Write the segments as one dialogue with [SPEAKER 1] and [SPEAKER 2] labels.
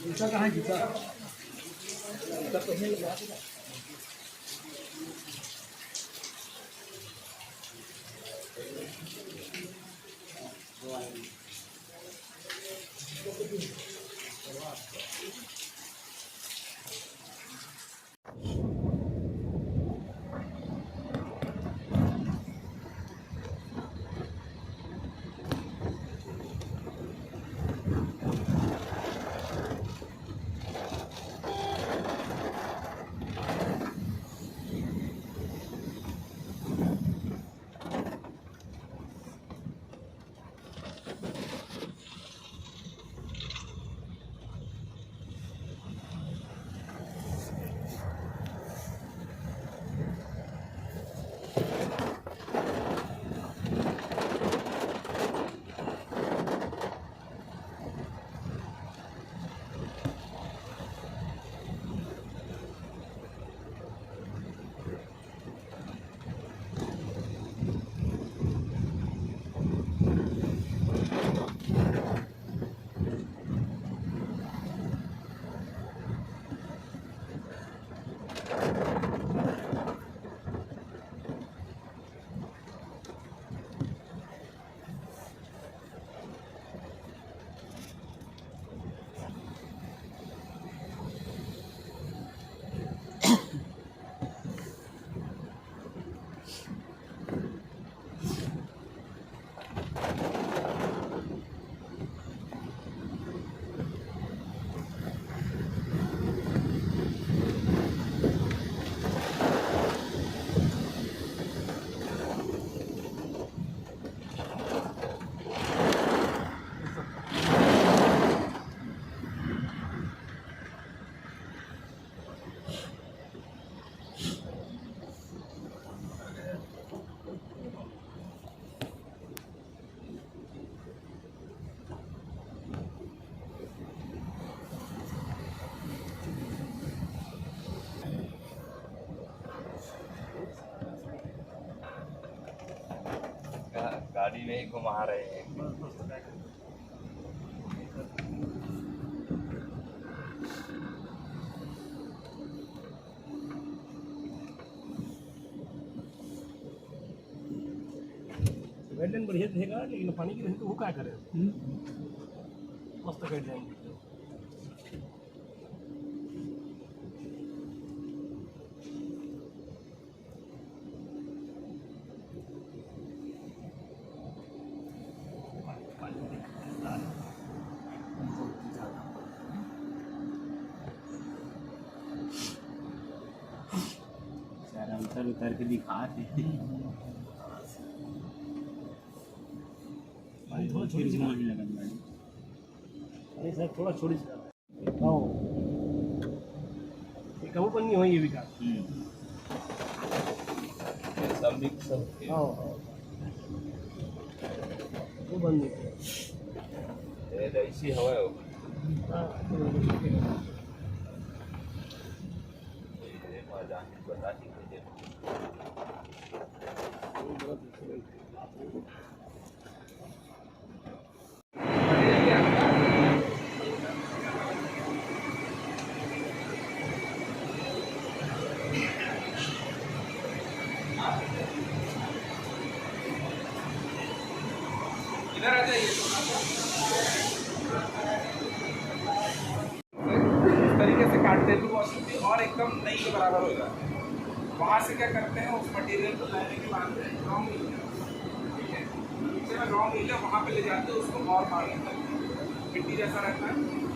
[SPEAKER 1] जूता कहाँ है जूता? जूता पहनने लगा
[SPEAKER 2] गाड़ी में ही घुमा रहे हैं।
[SPEAKER 1] गाइडलाइन बढ़िया रहेगा, लेकिन पानी की रहे तो वो क्या करे। मस्त गाइडलाइन
[SPEAKER 3] उतर उतर के दिखा थे।
[SPEAKER 1] थोड़ा छोटी सी
[SPEAKER 3] लगा
[SPEAKER 1] अरे सर थोड़ा छोटी सी कबू पन्नी हो ये भी का
[SPEAKER 2] सब मिक्स
[SPEAKER 1] वो बंद नहीं
[SPEAKER 2] ऐसी हवा है
[SPEAKER 4] इधर आ जाइए। इस तरीके से काटते हैं वॉशिंग भी और एकदम नई के बराबर होगा। वहाँ से क्या करते हैं उस मटेरियल को लाने के बाद रॉन्ग ठीक है, नीचे में रॉन्ग एरिया वहाँ पे ले जाते हैं, उसको और बारीक करते हैं। गिट्टी जैसा रहता है,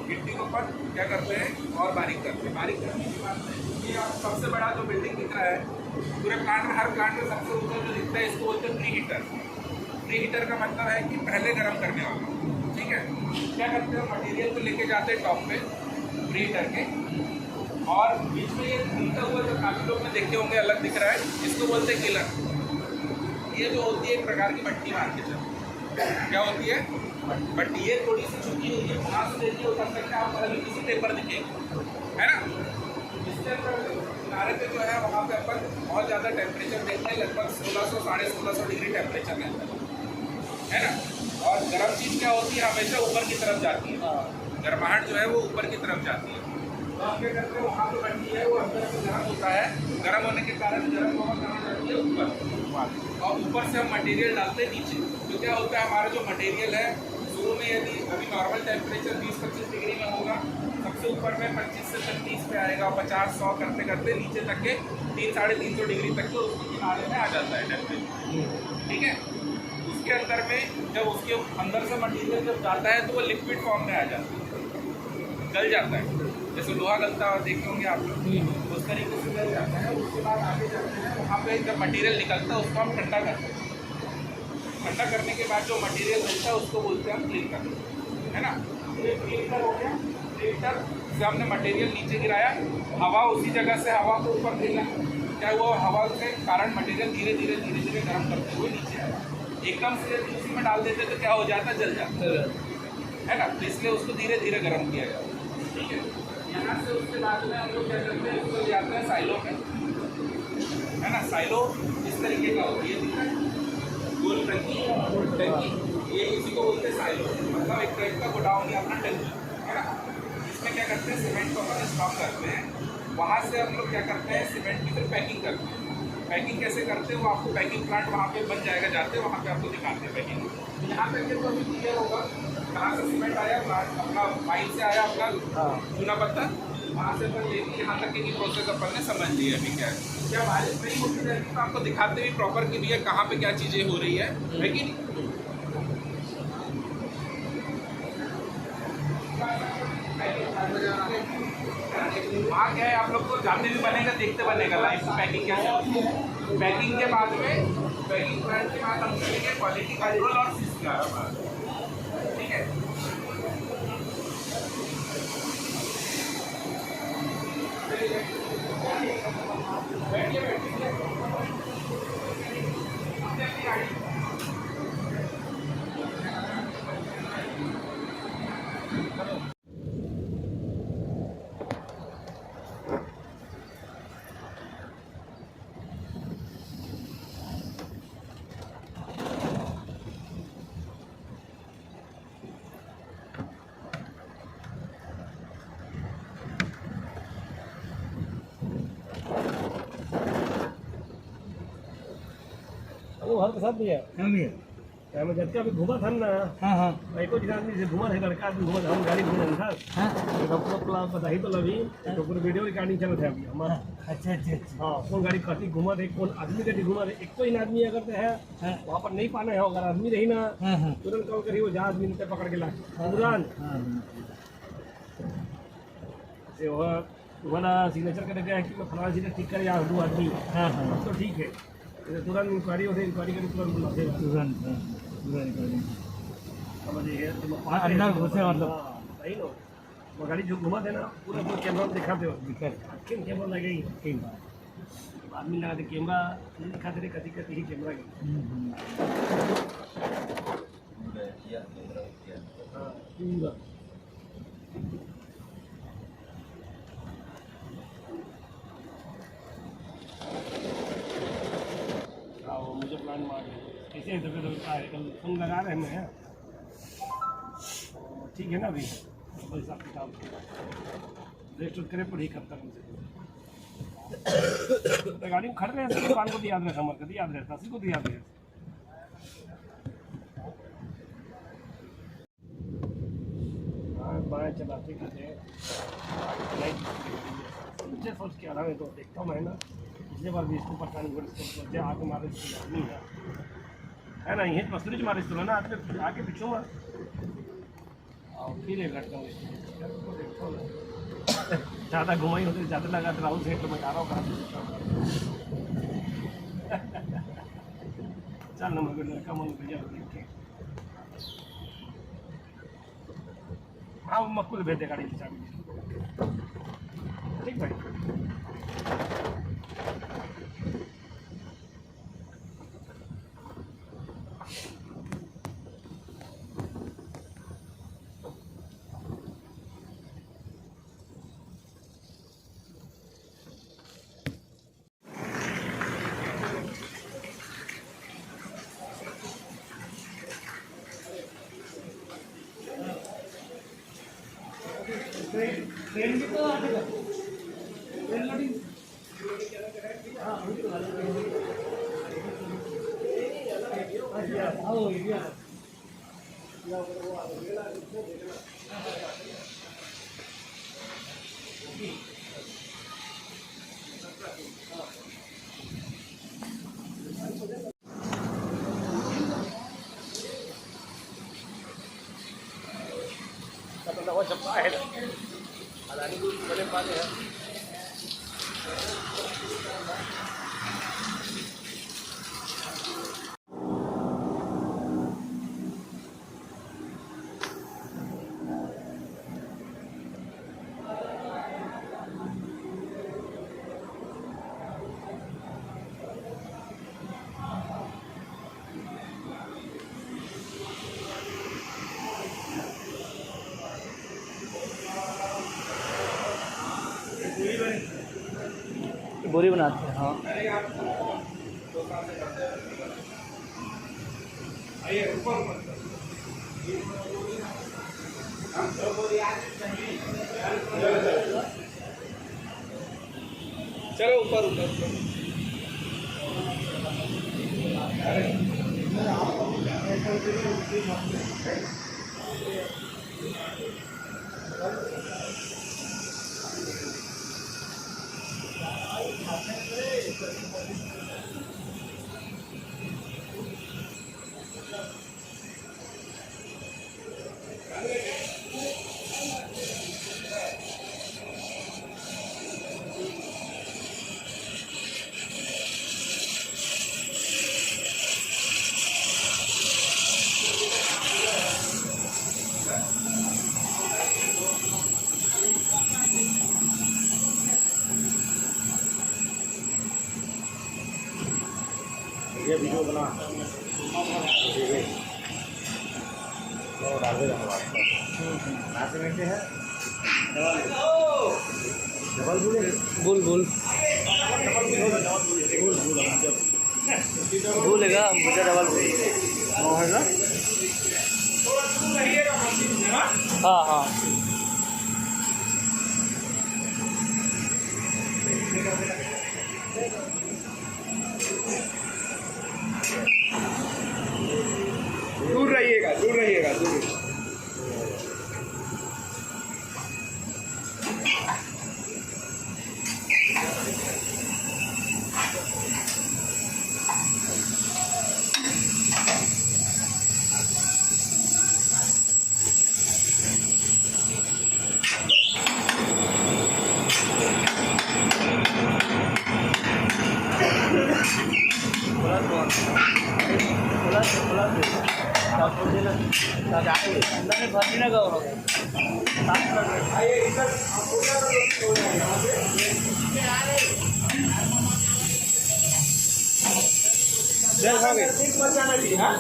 [SPEAKER 4] गिट्टी को पर क्या करते हैं और बारीक करते हैं। बारीक करने के बाद ये सबसे बड़ा जो बिल्डिंग दिख रहा है पूरे प्लांट में, हर प्लांट में सबसे ऊपर जो दिखता है इसको बोलते हैं प्री हीटर। प्री हीटर का मतलब है कि पहले गर्म करने वाला, ठीक है। क्या करते हैं, मटेरियल को लेके जाते हैं टॉप पे प्री हीटर के, और बीच में ये घूमता हुआ जो काफ़ी लोग ने देखे होंगे अलग दिख रहा है, इसको बोलते हैं किलर। ये जो होती है एक प्रकार की भट्टी मान के चलो, क्या होती है भट्टी। ये थोड़ी सी झुकी हुई है, वहाँ से देखिए उतर सकते आप हल्की सी पेपर दिखेगी, है ना। इसके किनारे पे जो है वहाँ पे अपन बहुत ज़्यादा टेम्परेचर देखते हैं, लगभग 1600 साढ़े 1600 डिग्री टेम्परेचर रहता है ना। और गर्म चीज़ क्या होती है, हमेशा ऊपर की तरफ जाती है। गर्माहट जो है वो ऊपर की तरफ जाती है। तो हम क्या करते हैं, वहाँ पे भट्टी है वो अंदर से गर्म होता है, गर्म होने के कारण गर्म हवा कहाँ जाती है, ऊपर, और ऊपर से हम मटेरियल डालते हैं नीचे। तो क्या होता है, हमारा जो मटेरियल है शुरू में यदि अभी नॉर्मल टेम्परेचर 20-25 डिग्री में होगा, सबसे ऊपर में 25 से 30 पे आएगा, 50-100 करते करते नीचे तक के 300-350 डिग्री तक तो उसके किनारे में आ जाता है टेम्परेचर। ठीक है, उसके अंदर में जब उसके अंदर से मटेरियल जब जाता है तो वो लिक्विड फॉर्म में आ जाता है, गल जाता है, जैसे लोहा गलता और देखे होंगे आप लोग, उस तरीके से गल जाता है। उसके बाद आगे जाते हैं, वहाँ पे जब मटेरियल निकलता है उसको हम ठंडा करते हैं। ठंडा करने के बाद जो मटेरियल मिलता है उसको बोलते हैं हम क्लिंकर, है ना। ये क्लिंकर हो गया। क्लिंकर से हमने मटेरियल नीचे गिराया, हवा उसी जगह से हवा को ऊपर देगा, क्या वो हवा के कारण मटेरियल धीरे धीरे गर्म करते हुए नीचे आया। एकदम से यदि उसी में डाल देते तो क्या हो जाता, जल जाता है ना। तो इसलिए उसको धीरे धीरे गर्म किया जाता है। ठीक है, यहाँ से उसके बाद में हम लोग क्या करते हैं, उसको ले जाते हैं साइलो में, है ना। साइलो इस तरीके का होती है, दिख रहा है, गोल टंकी, ये इसी को बोलते हैं साइलो, मतलब एक टाइप का गोडाउन या अपना टंकी, है ना। इसमें क्या करते हैं, सीमेंट को अपन स्टॉक करते हैं, वहाँ से हम लोग क्या करते हैं, सीमेंट की फिर पैकिंग करते हैं। पैकिंग कैसे करते हैं वो आपको पैकिंग प्लांट वहाँ पे बन जाएगा, जाते हैं वहाँ पे आपको दिखाते हैं पैकिंग। यहाँ तक के तो अभी क्लियर होगा, कहाँ से सीमेंट आया, अपना पाइप से आया अपना चूना पत्थर, वहाँ से अपन लेके यहाँ तक की प्रोसेस अपन ने समझ ली है। अभी क्या है, क्या बारिश नहीं होती रहेगी तो आपको दिखाते भी प्रॉपर कि भैया कहाँ पे क्या चीज़ें हो रही है कि नहीं। वहाँ क्या है, आप लोग को जाते भी बनेगा, देखते बनेगा लाइफ पैकिंग कैसे होती है। पैकिंग के बाद में, पैकिंग प्लांट के बाद हम करेंगे क्वालिटी कंट्रोल और CCR। ठीक है,
[SPEAKER 1] वो हर के साथ भी है क्या मैं जब अभी घूमा था ना।
[SPEAKER 3] हाँ
[SPEAKER 1] भाई को जितना आदमी से घूमा है, लड़का आदमी घूमा था, हम गाड़ी घूमे था तो अपना बताई तो लगी तो पूरे वीडियो रिकॉर्डिंग चल रहा है अभी हमारा।
[SPEAKER 3] अच्छा।
[SPEAKER 1] हाँ, कौन गाड़ी कटी घूमा थे, कौन आदमी कटी घूमा थे, एक तो इन आदमी अगर है वहाँ पर नहीं पाना है, अगर आदमी रही ना तुरंत कॉल करी, वो जहाँ आदमी ने पकड़ के ला तुरंत से वह सिग्नेचर करके है कि मैं फलाना चीज़ ठीक कर या दो आदमी, तो ठीक है, तुरंत इंक्वायरी होती है, इंक्वायरी करके तुरंत बुला देगा।
[SPEAKER 3] अंदर घुसे मतलब
[SPEAKER 1] सही नो, वो गाड़ी जो घुमा देना पूरा कैमरा दिखाते हो, कैमरा लगेगी, आदमी लगा दे कैमरा नहीं दिखाते रहे, कभी कभी ही कैमरा की। हाँ पूरा मुझे प्लान मार कैसे कल फोन लगा रहे हैं, ठीक है ना अभी हिसाब किताब रेस्ट करे पर ही करता हमसे गाड़ी में खड़ रहे हैं, दुकान को तो याद रखा, हमारे को याद रहता, को तो याद रहता। हाँ बाएँ चलाते कहते मुझे सोच के आ रहा है, तो देखता हूँ मैं ना, पिछले बार भी इसको परेशानी आगे मारे आदमी है ना, यही पसरी मारे तो ना आदमी आगे पीछू में और फिर ये करता हूँ देखता हूँ ज़्यादा घुमाई होती, ज़्यादा लगा तो राहुल से तो मैं आ रहा हूँ चल ना मगर लड़का मन भैया देख के हाँ मक्कुल भेज दे गाड़ी की चाबी, ठीक भाई।
[SPEAKER 3] ट्रेन भी तो आगे ट्रेन लोडिंग हाँ आओ इंडिया
[SPEAKER 1] वो चप्पा है अदानी को बड़े पाने हैं
[SPEAKER 3] बोरी बनाते हैं हाँ
[SPEAKER 4] चलो ऊपर ऊपर
[SPEAKER 1] ये वीडियो बना डाल देगा कहाँ से मिलते हैं
[SPEAKER 3] बुल भूलेगा मुझे डबल है ना हाँ हाँ
[SPEAKER 4] दूर रहिएगा दूर रहिएगा दूर
[SPEAKER 3] अंदर में भरनी ना करो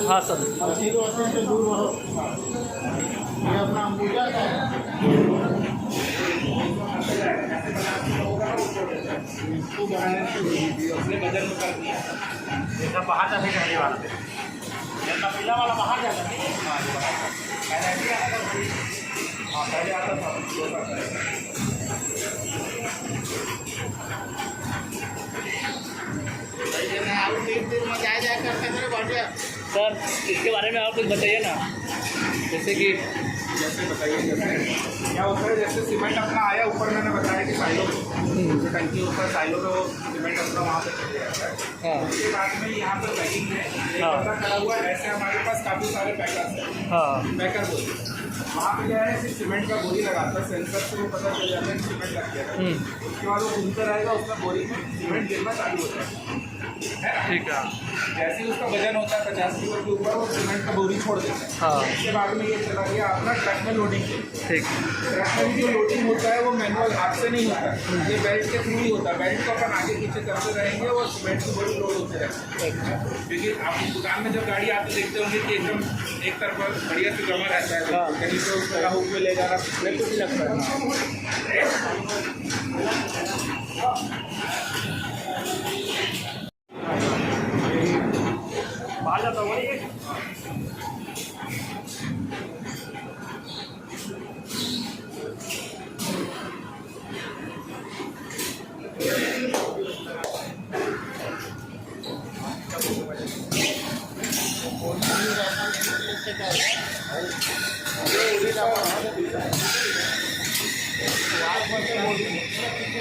[SPEAKER 3] हाँ सर
[SPEAKER 1] जैसा बाहर जाने का वाला जैसा पीला वाला बाहर जाता है पहले आता था
[SPEAKER 3] सर इसके बारे में आप कुछ बताइए ना जैसे कि
[SPEAKER 4] जैसे बताइए जैसे क्या होता है जैसे सीमेंट अपना आया ऊपर मैंने बताया कि साइलो टंकी ऊपर साइलो पे वो सीमेंट अपना वहाँ पे चले जाता है
[SPEAKER 3] हाँ
[SPEAKER 4] उसके बाद में यहाँ पे पैकिंग में एक कमरा खड़ा हुआ है ऐसे हमारे पास काफ़ी सारे पैकर्स हैं
[SPEAKER 3] हाँ
[SPEAKER 4] पैकर बोली वहाँ पे क्या है सिर्फ सीमेंट का बोरी लगाता है सेंसर से वो पता चल जाता है कि सीमेंट लग गया है उसके बाद वो घूमता रहेगा उसका बोरी में सीमेंट गिरना चालू होता है
[SPEAKER 3] ठीक है
[SPEAKER 4] जैसे ही उसका वजन होता है 50 किलो के ऊपर वो सीमेंट का बोरी छोड़ देता है
[SPEAKER 3] हाँ
[SPEAKER 4] उसके बाद में ये चला गया अपना ट्रक में लोडिंग के
[SPEAKER 3] ठीक
[SPEAKER 4] ट्रक में जो लोडिंग होता है वो मैनुअल हाथ से नहीं होता है ये बेल्ट के थ्रू ही होता है बेल्ट को अपन आगे पीछे करते रहेंगे और सीमेंट की बोरी लोड होते रहेंगे क्योंकि आप दुकान में जब गाड़ी आते देखते होंगे कि एकदम एक तरफ बढ़िया से जमा रहता है कहीं पे उसका हुक में ले जाना बिल्कुल भी लगता है
[SPEAKER 1] बाहर जाता हुआ ये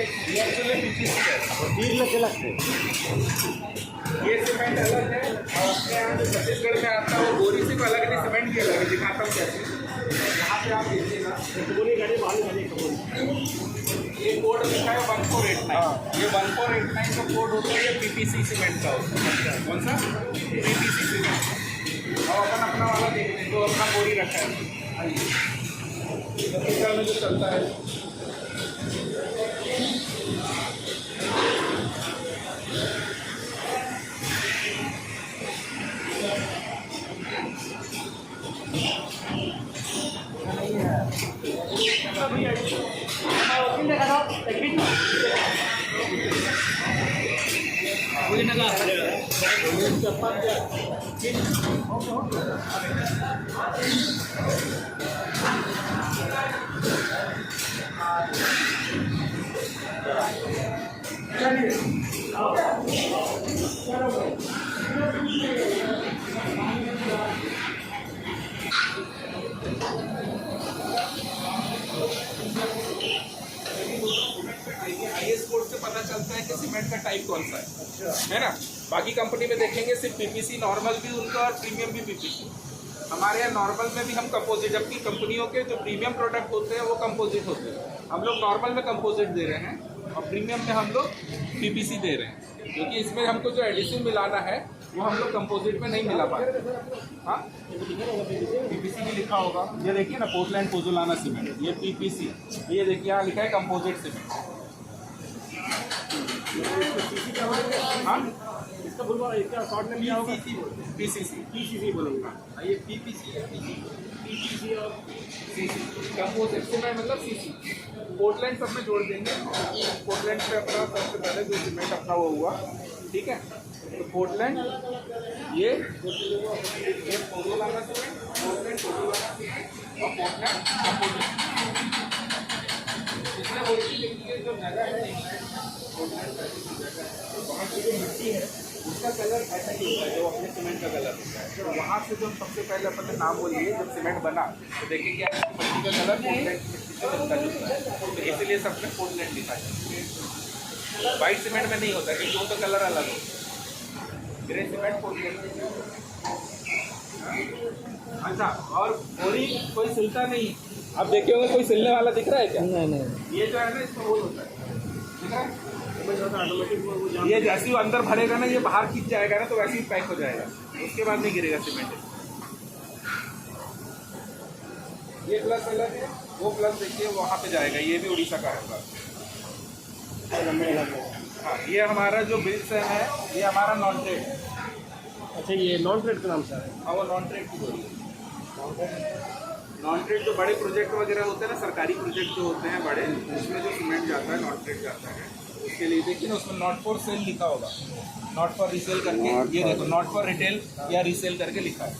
[SPEAKER 4] ये एक्चुअली पीपीसी है।
[SPEAKER 1] 3 लाख लगते
[SPEAKER 4] ये सीमेंट अलग है और अपने यहाँ जो छत्तीसगढ़ में आता है वो बोरी सिर्फ अलग नहीं, सीमेंट भी अलग है। दिखाता हूँ कैसे। यहाँ पे आप देखिएगा
[SPEAKER 1] पूरी गाड़ी बाहर गाड़ी कपूर
[SPEAKER 4] ये कोड लिखा है 1489। ये 1489 का कोड होता है, ये पीपीसी सीमेंट का होता है। कौन सा? PPC cement. और अपन अपना वाला देखते हैं जो अपना बोरी रखा है। आइए छत्तीसगढ़ में जो चलता है आईएस कोड से पता चलता है कि सीमेंट का टाइप कौन सा है ना। बाकी कंपनी में देखेंगे सिर्फ पीपीसी नॉर्मल भी उनका और प्रीमियम भी पीपीसी। हमारे यहाँ नॉर्मल में भी हम कंपोजिट, जबकि कंपनियों के जो प्रीमियम प्रोडक्ट होते हैं वो कंपोजिट होते हैं। हम लोग नॉर्मल में कंपोजिट दे रहे हैं और प्रीमियम में हम लोग पीपीसी दे रहे हैं, क्योंकि इसमें हमको जो एडिसिव मिलाना है वो हम लोग कंपोजिट में नहीं मिला पाते। हाँ, पीपीसी भी लिखा होगा, ये देखिए ना, पोर्टलैंड पोजोलाना सीमेंट, ये पीपीसी। ये देखिए यहाँ लिखा है कंपोजिट सीमेंट। हाँ,
[SPEAKER 1] इसका बोलवा इसका शॉर्ट में क्या होगा?
[SPEAKER 4] पीसीसी।
[SPEAKER 1] पीसीसी बोलूँगा।
[SPEAKER 4] ये पीपीसी है,
[SPEAKER 1] पीसीसी और
[SPEAKER 4] सीसी कंपोजिट सीमेंट मतलब सीसी। पोर्टलैंड सब में जोड़ देंगे। पोर्टलैंड पे अपना सबसे पहले जो सीमेंट अपना वो हुआ, ठीक है। तो पोर्टलैंड ये pozzolana cement, Portland pozzolana cement और पोर्टलैंड कंपोजिट। इसमें बोलती है जो जगह है पोर्टलैंड का, वहाँ की जो मिट्टी है उसका कलर ऐसा ही होता है जो अपने सीमेंट का कलर होता है। तो वहाँ से जो सबसे पहले अपन नाम बोलिए जब सीमेंट बना तो देखिए क्या है, मिट्टी का कलर पोर्टलैंड मिट्टी से मिलता जुलता है, तो इसीलिए सबने पोर्टलैंड लिखा है। वाइट सीमेंट में नहीं होता क्योंकि वो तो कलर अलग होता है। Grey cement Portland. अच्छा, और बोरी कोई सिलता नहीं। आप देखे होंगे कोई सिलने वाला दिख रहा है क्या? नहीं। ये जो है ना, इसका होल होता है, दिख रहा है? ये जैसे ही अंदर भरेगा ना, ये बाहर खींच जाएगा ना, तो वैसे ही पैक हो जाएगा, उसके बाद नहीं गिरेगा सीमेंट। ये प्लस अलग है, वो प्लस देखिए वहाँ पे जाएगा, ये भी उड़ीसा का होगा। हाँ, ये हमारा जो बिल्स है ये हमारा नॉन ट्रेड।
[SPEAKER 1] अच्छा, ये नॉन ट्रेड का नाम सर है?
[SPEAKER 4] हाँ, वो नॉन ट्रेड की बोली है। नॉन ट्रेड जो बड़े प्रोजेक्ट वगैरह होते हैं ना, सरकारी प्रोजेक्ट जो होते हैं बड़े, उसमें जो सीमेंट जाता है नॉन ट्रेड जाता है, उसके लिए देखिए ना, उसमें नॉट फॉर सेल लिखा होगा, नॉट फॉर रीसेल करके। ये देखो, नॉट फॉर रिटेल या रीसेल करके लिखा है,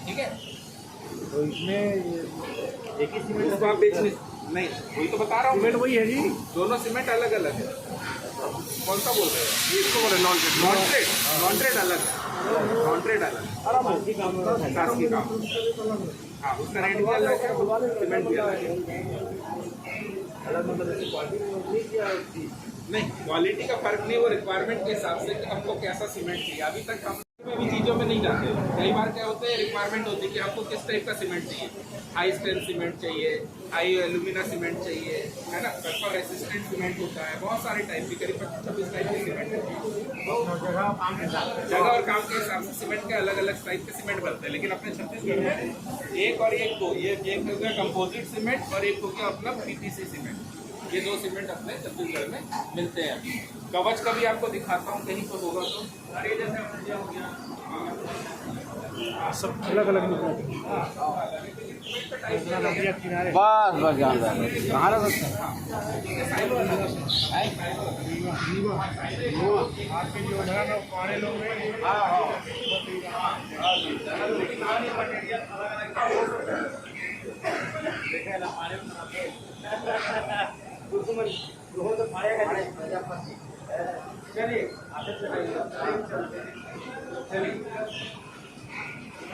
[SPEAKER 4] ठीक है।
[SPEAKER 1] तो इसमें एक ही सीमेंट
[SPEAKER 4] उसको आप बेच नहीं, वही तो बता रहा हूँ,
[SPEAKER 1] सीमेंट वही है जी,
[SPEAKER 4] दोनों सीमेंट अलग अलग है। कौन सा बोल रहे हैं?
[SPEAKER 1] ये इसको बोले non trade.
[SPEAKER 4] Non trade, non trade अलग है, नॉन ट्रेड अलग है,
[SPEAKER 1] खासगी काम
[SPEAKER 4] खासगी काम। हाँ, उसका रेट भी अलग है, सीमेंट भी अलग है।
[SPEAKER 1] अलग मतलब क्वालिटी
[SPEAKER 4] नहीं, क्वालिटी का फर्क नहीं, वो रिक्वायरमेंट के हिसाब से कि हमको कैसा सीमेंट चाहिए। अभी तक हम भी चीज़ों में नहीं जाते। कई बार क्या होता है, रिक्वायरमेंट होती है कि आपको किस टाइप का सीमेंट चाहिए। हाई स्ट्रेंथ सीमेंट चाहिए, हाई एल्यूमिना सीमेंट चाहिए, है ना, कस्टमर रेसिस्टेंट सीमेंट होता है, बहुत सारे टाइप की, करीब 25-26 टाइप के सीमेंट है। जगह और काम के हिसाब से सीमेंट के अलग अलग टाइप के सीमेंट बनते हैं। लेकिन अपने छत्तीसगढ़ में एक और एक दो, ये एक हो गया कंपोजिट सीमेंट और एक हो गया अपना पीपीसी सीमेंट। ये दो सीमेंट अपने छत्तीसगढ़ में मिलते हैं। कवच का भी आपको दिखाता हूँ, कहीं पर होगा तो। अरे जैसे अपने हो गया,
[SPEAKER 1] सब अलग अलग निकला।
[SPEAKER 3] बस बस जान रहा है कहाँ रख सकते हैं।
[SPEAKER 1] आपके जो है ना पुराने लोग में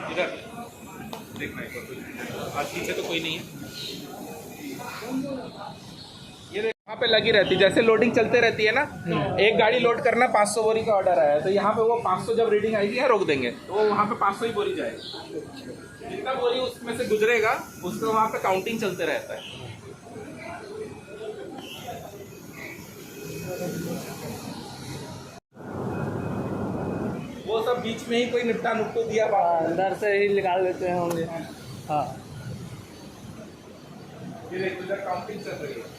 [SPEAKER 4] इधर देखना एक बार, आज पीछे तो कोई नहीं है। ये देखो यहाँ पे लगी रहती है, जैसे लोडिंग चलते रहती है ना, एक गाड़ी लोड करना 500 बोरी का ऑर्डर आया है, तो यहाँ पे वो 500 जब रीडिंग आएगी यहाँ रोक देंगे, तो वो वहाँ पे 500 ही बोरी जाएगी। जितना बोरी उसमें से गुजरेगा उसका वहाँ पे काउंटिंग चलते रहता है। वो सब बीच में ही कोई निपटा नुपटू दिया
[SPEAKER 3] अंदर से ही निकाल देते हैं होंगे। हाँ,
[SPEAKER 4] ये रेगुलर काउंटिंग चल रही है।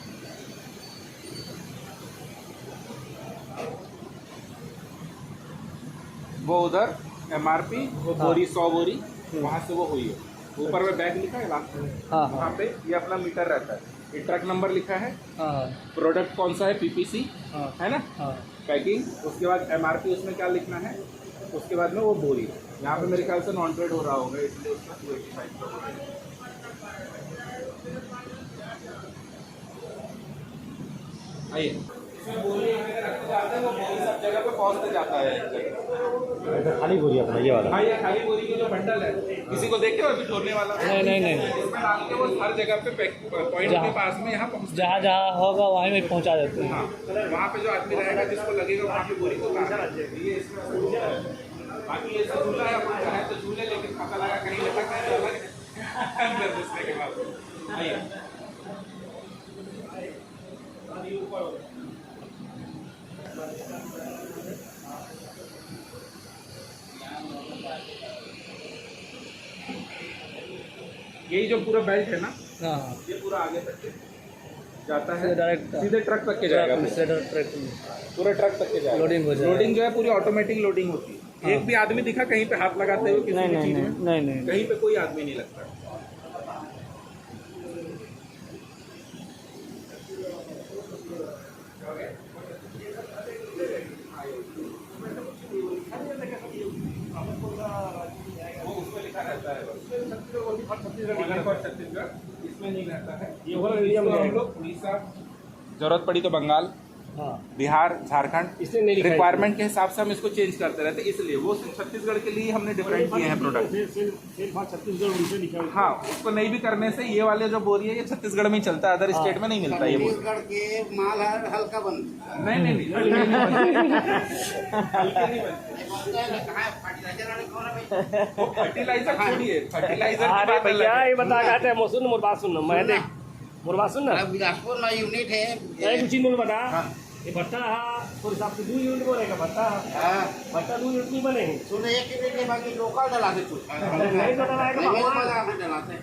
[SPEAKER 4] वो उधर MRP वो बोरी 100 बोरी वहाँ से वो हुई है, ऊपर में बैग लिखा है लास्ट में,
[SPEAKER 3] हाँ,
[SPEAKER 4] वहाँ पे ये अपना मीटर रहता है, ये ट्रक नंबर लिखा है,
[SPEAKER 3] हाँ,
[SPEAKER 4] प्रोडक्ट कौन सा है PPC
[SPEAKER 3] हाँ,
[SPEAKER 4] है ना,
[SPEAKER 3] हाँ,
[SPEAKER 4] पैकिंग, उसके बाद MRP उसमें क्या लिखना है, उसके बाद में वो बोरी। यहाँ पे मेरे ख्याल से नॉन ट्रेड हो रहा होगा इसलिए उसका 285 का हो रहा है। आइए, इसमें बोरी हमें रखते जाते हैं, वो बोरी सब जगह पे पहुँचते जाता है एक जगह।
[SPEAKER 1] खाली बोरी अपना ये वाला।
[SPEAKER 4] हाँ, ये खाली बोरी की जो बंडल है, किसी को देखे हो अभी छोड़ने वाला?
[SPEAKER 3] नहीं।
[SPEAKER 4] इसमें डाल के वो हर जगह पे पॉइंट के पास में यहाँ पहुँचते
[SPEAKER 3] जहाँ जहाँ होगा वहीं में पहुँचा देते हैं।
[SPEAKER 4] हाँ, वहाँ पे जो आदमी रहेगा जिसको लगेगा वहाँ पे बोरी को ये इसमें बाकी ये सब झूला है, अपन चाहे तो झूले, लेकिन पता लगा कहीं लटक नहीं तो अलग अंदर घुसने के बाद। आइए, यही जो पूरा बेल्ट है ना,
[SPEAKER 3] हाँ,
[SPEAKER 4] ये पूरा आगे तक के जाता है,
[SPEAKER 3] डायरेक्ट
[SPEAKER 4] सीधे ट्रक तक के जाएगा,
[SPEAKER 3] ट्रक
[SPEAKER 4] पूरे ट्रक तक के जाएगा।
[SPEAKER 3] लोडिंग हो जाएगा।
[SPEAKER 4] लोडिंग जो है पूरी ऑटोमेटिक लोडिंग होती है।
[SPEAKER 3] हाँ।
[SPEAKER 4] एक भी आदमी दिखा कहीं पे हाथ लगाते हुए किसी भी चीज में?
[SPEAKER 3] नहीं।
[SPEAKER 4] कहीं पे कोई आदमी नहीं लगता। वो उसमें लिखा रहता है छत्तीसगढ़, इसमें नहीं रहता है।
[SPEAKER 1] ये वाला मीडियम
[SPEAKER 4] हम लोग उड़ीसा, जरूरत पड़ी तो बंगाल,
[SPEAKER 3] हाँ,
[SPEAKER 4] बिहार, झारखंड,
[SPEAKER 1] इसलिए नहीं लिखा है।
[SPEAKER 4] रिक्वायरमेंट के हिसाब से हम इसको चेंज करते रहते हैं, इसलिए वो छत्तीसगढ़ के लिए हमने डिफरेंट किए हैं प्रोडक्ट।
[SPEAKER 1] छत्तीसगढ़ उड़ीसा लिखा हुआ है।
[SPEAKER 4] हाँ, उसको नहीं भी करने से ये वाले जो बोरी है ये छत्तीसगढ़ में ही चलता है, अदर स्टेट में नहीं मिलता ये बोरी।
[SPEAKER 5] छत्तीसगढ़ के माल है हल्का बनता है।
[SPEAKER 4] नहीं हल्के नहीं बनते। वो फर्टिलाइजर छोड़िए, फर्टिलाइजर की
[SPEAKER 1] अरे
[SPEAKER 4] बात अलग
[SPEAKER 1] भैया
[SPEAKER 4] है।
[SPEAKER 1] ये बता कहते हैं मोसुन मोर बात सुन मैं देख मोर बात सुन ना
[SPEAKER 5] अब बिलासपुर में यूनिट है।
[SPEAKER 1] एक चीज मोर बता
[SPEAKER 5] हाँ।
[SPEAKER 1] ये भट्टा है तो हिसाब से 2 यूनिट बनेगा भट्टा
[SPEAKER 5] हाँ,
[SPEAKER 1] भट्टा 2 यूनिट नहीं बनेंगे
[SPEAKER 5] सुने एक यूनिट के बाकी लोकल डलाते छूट
[SPEAKER 1] नहीं तो डलाएगा भगवान।
[SPEAKER 5] डलाते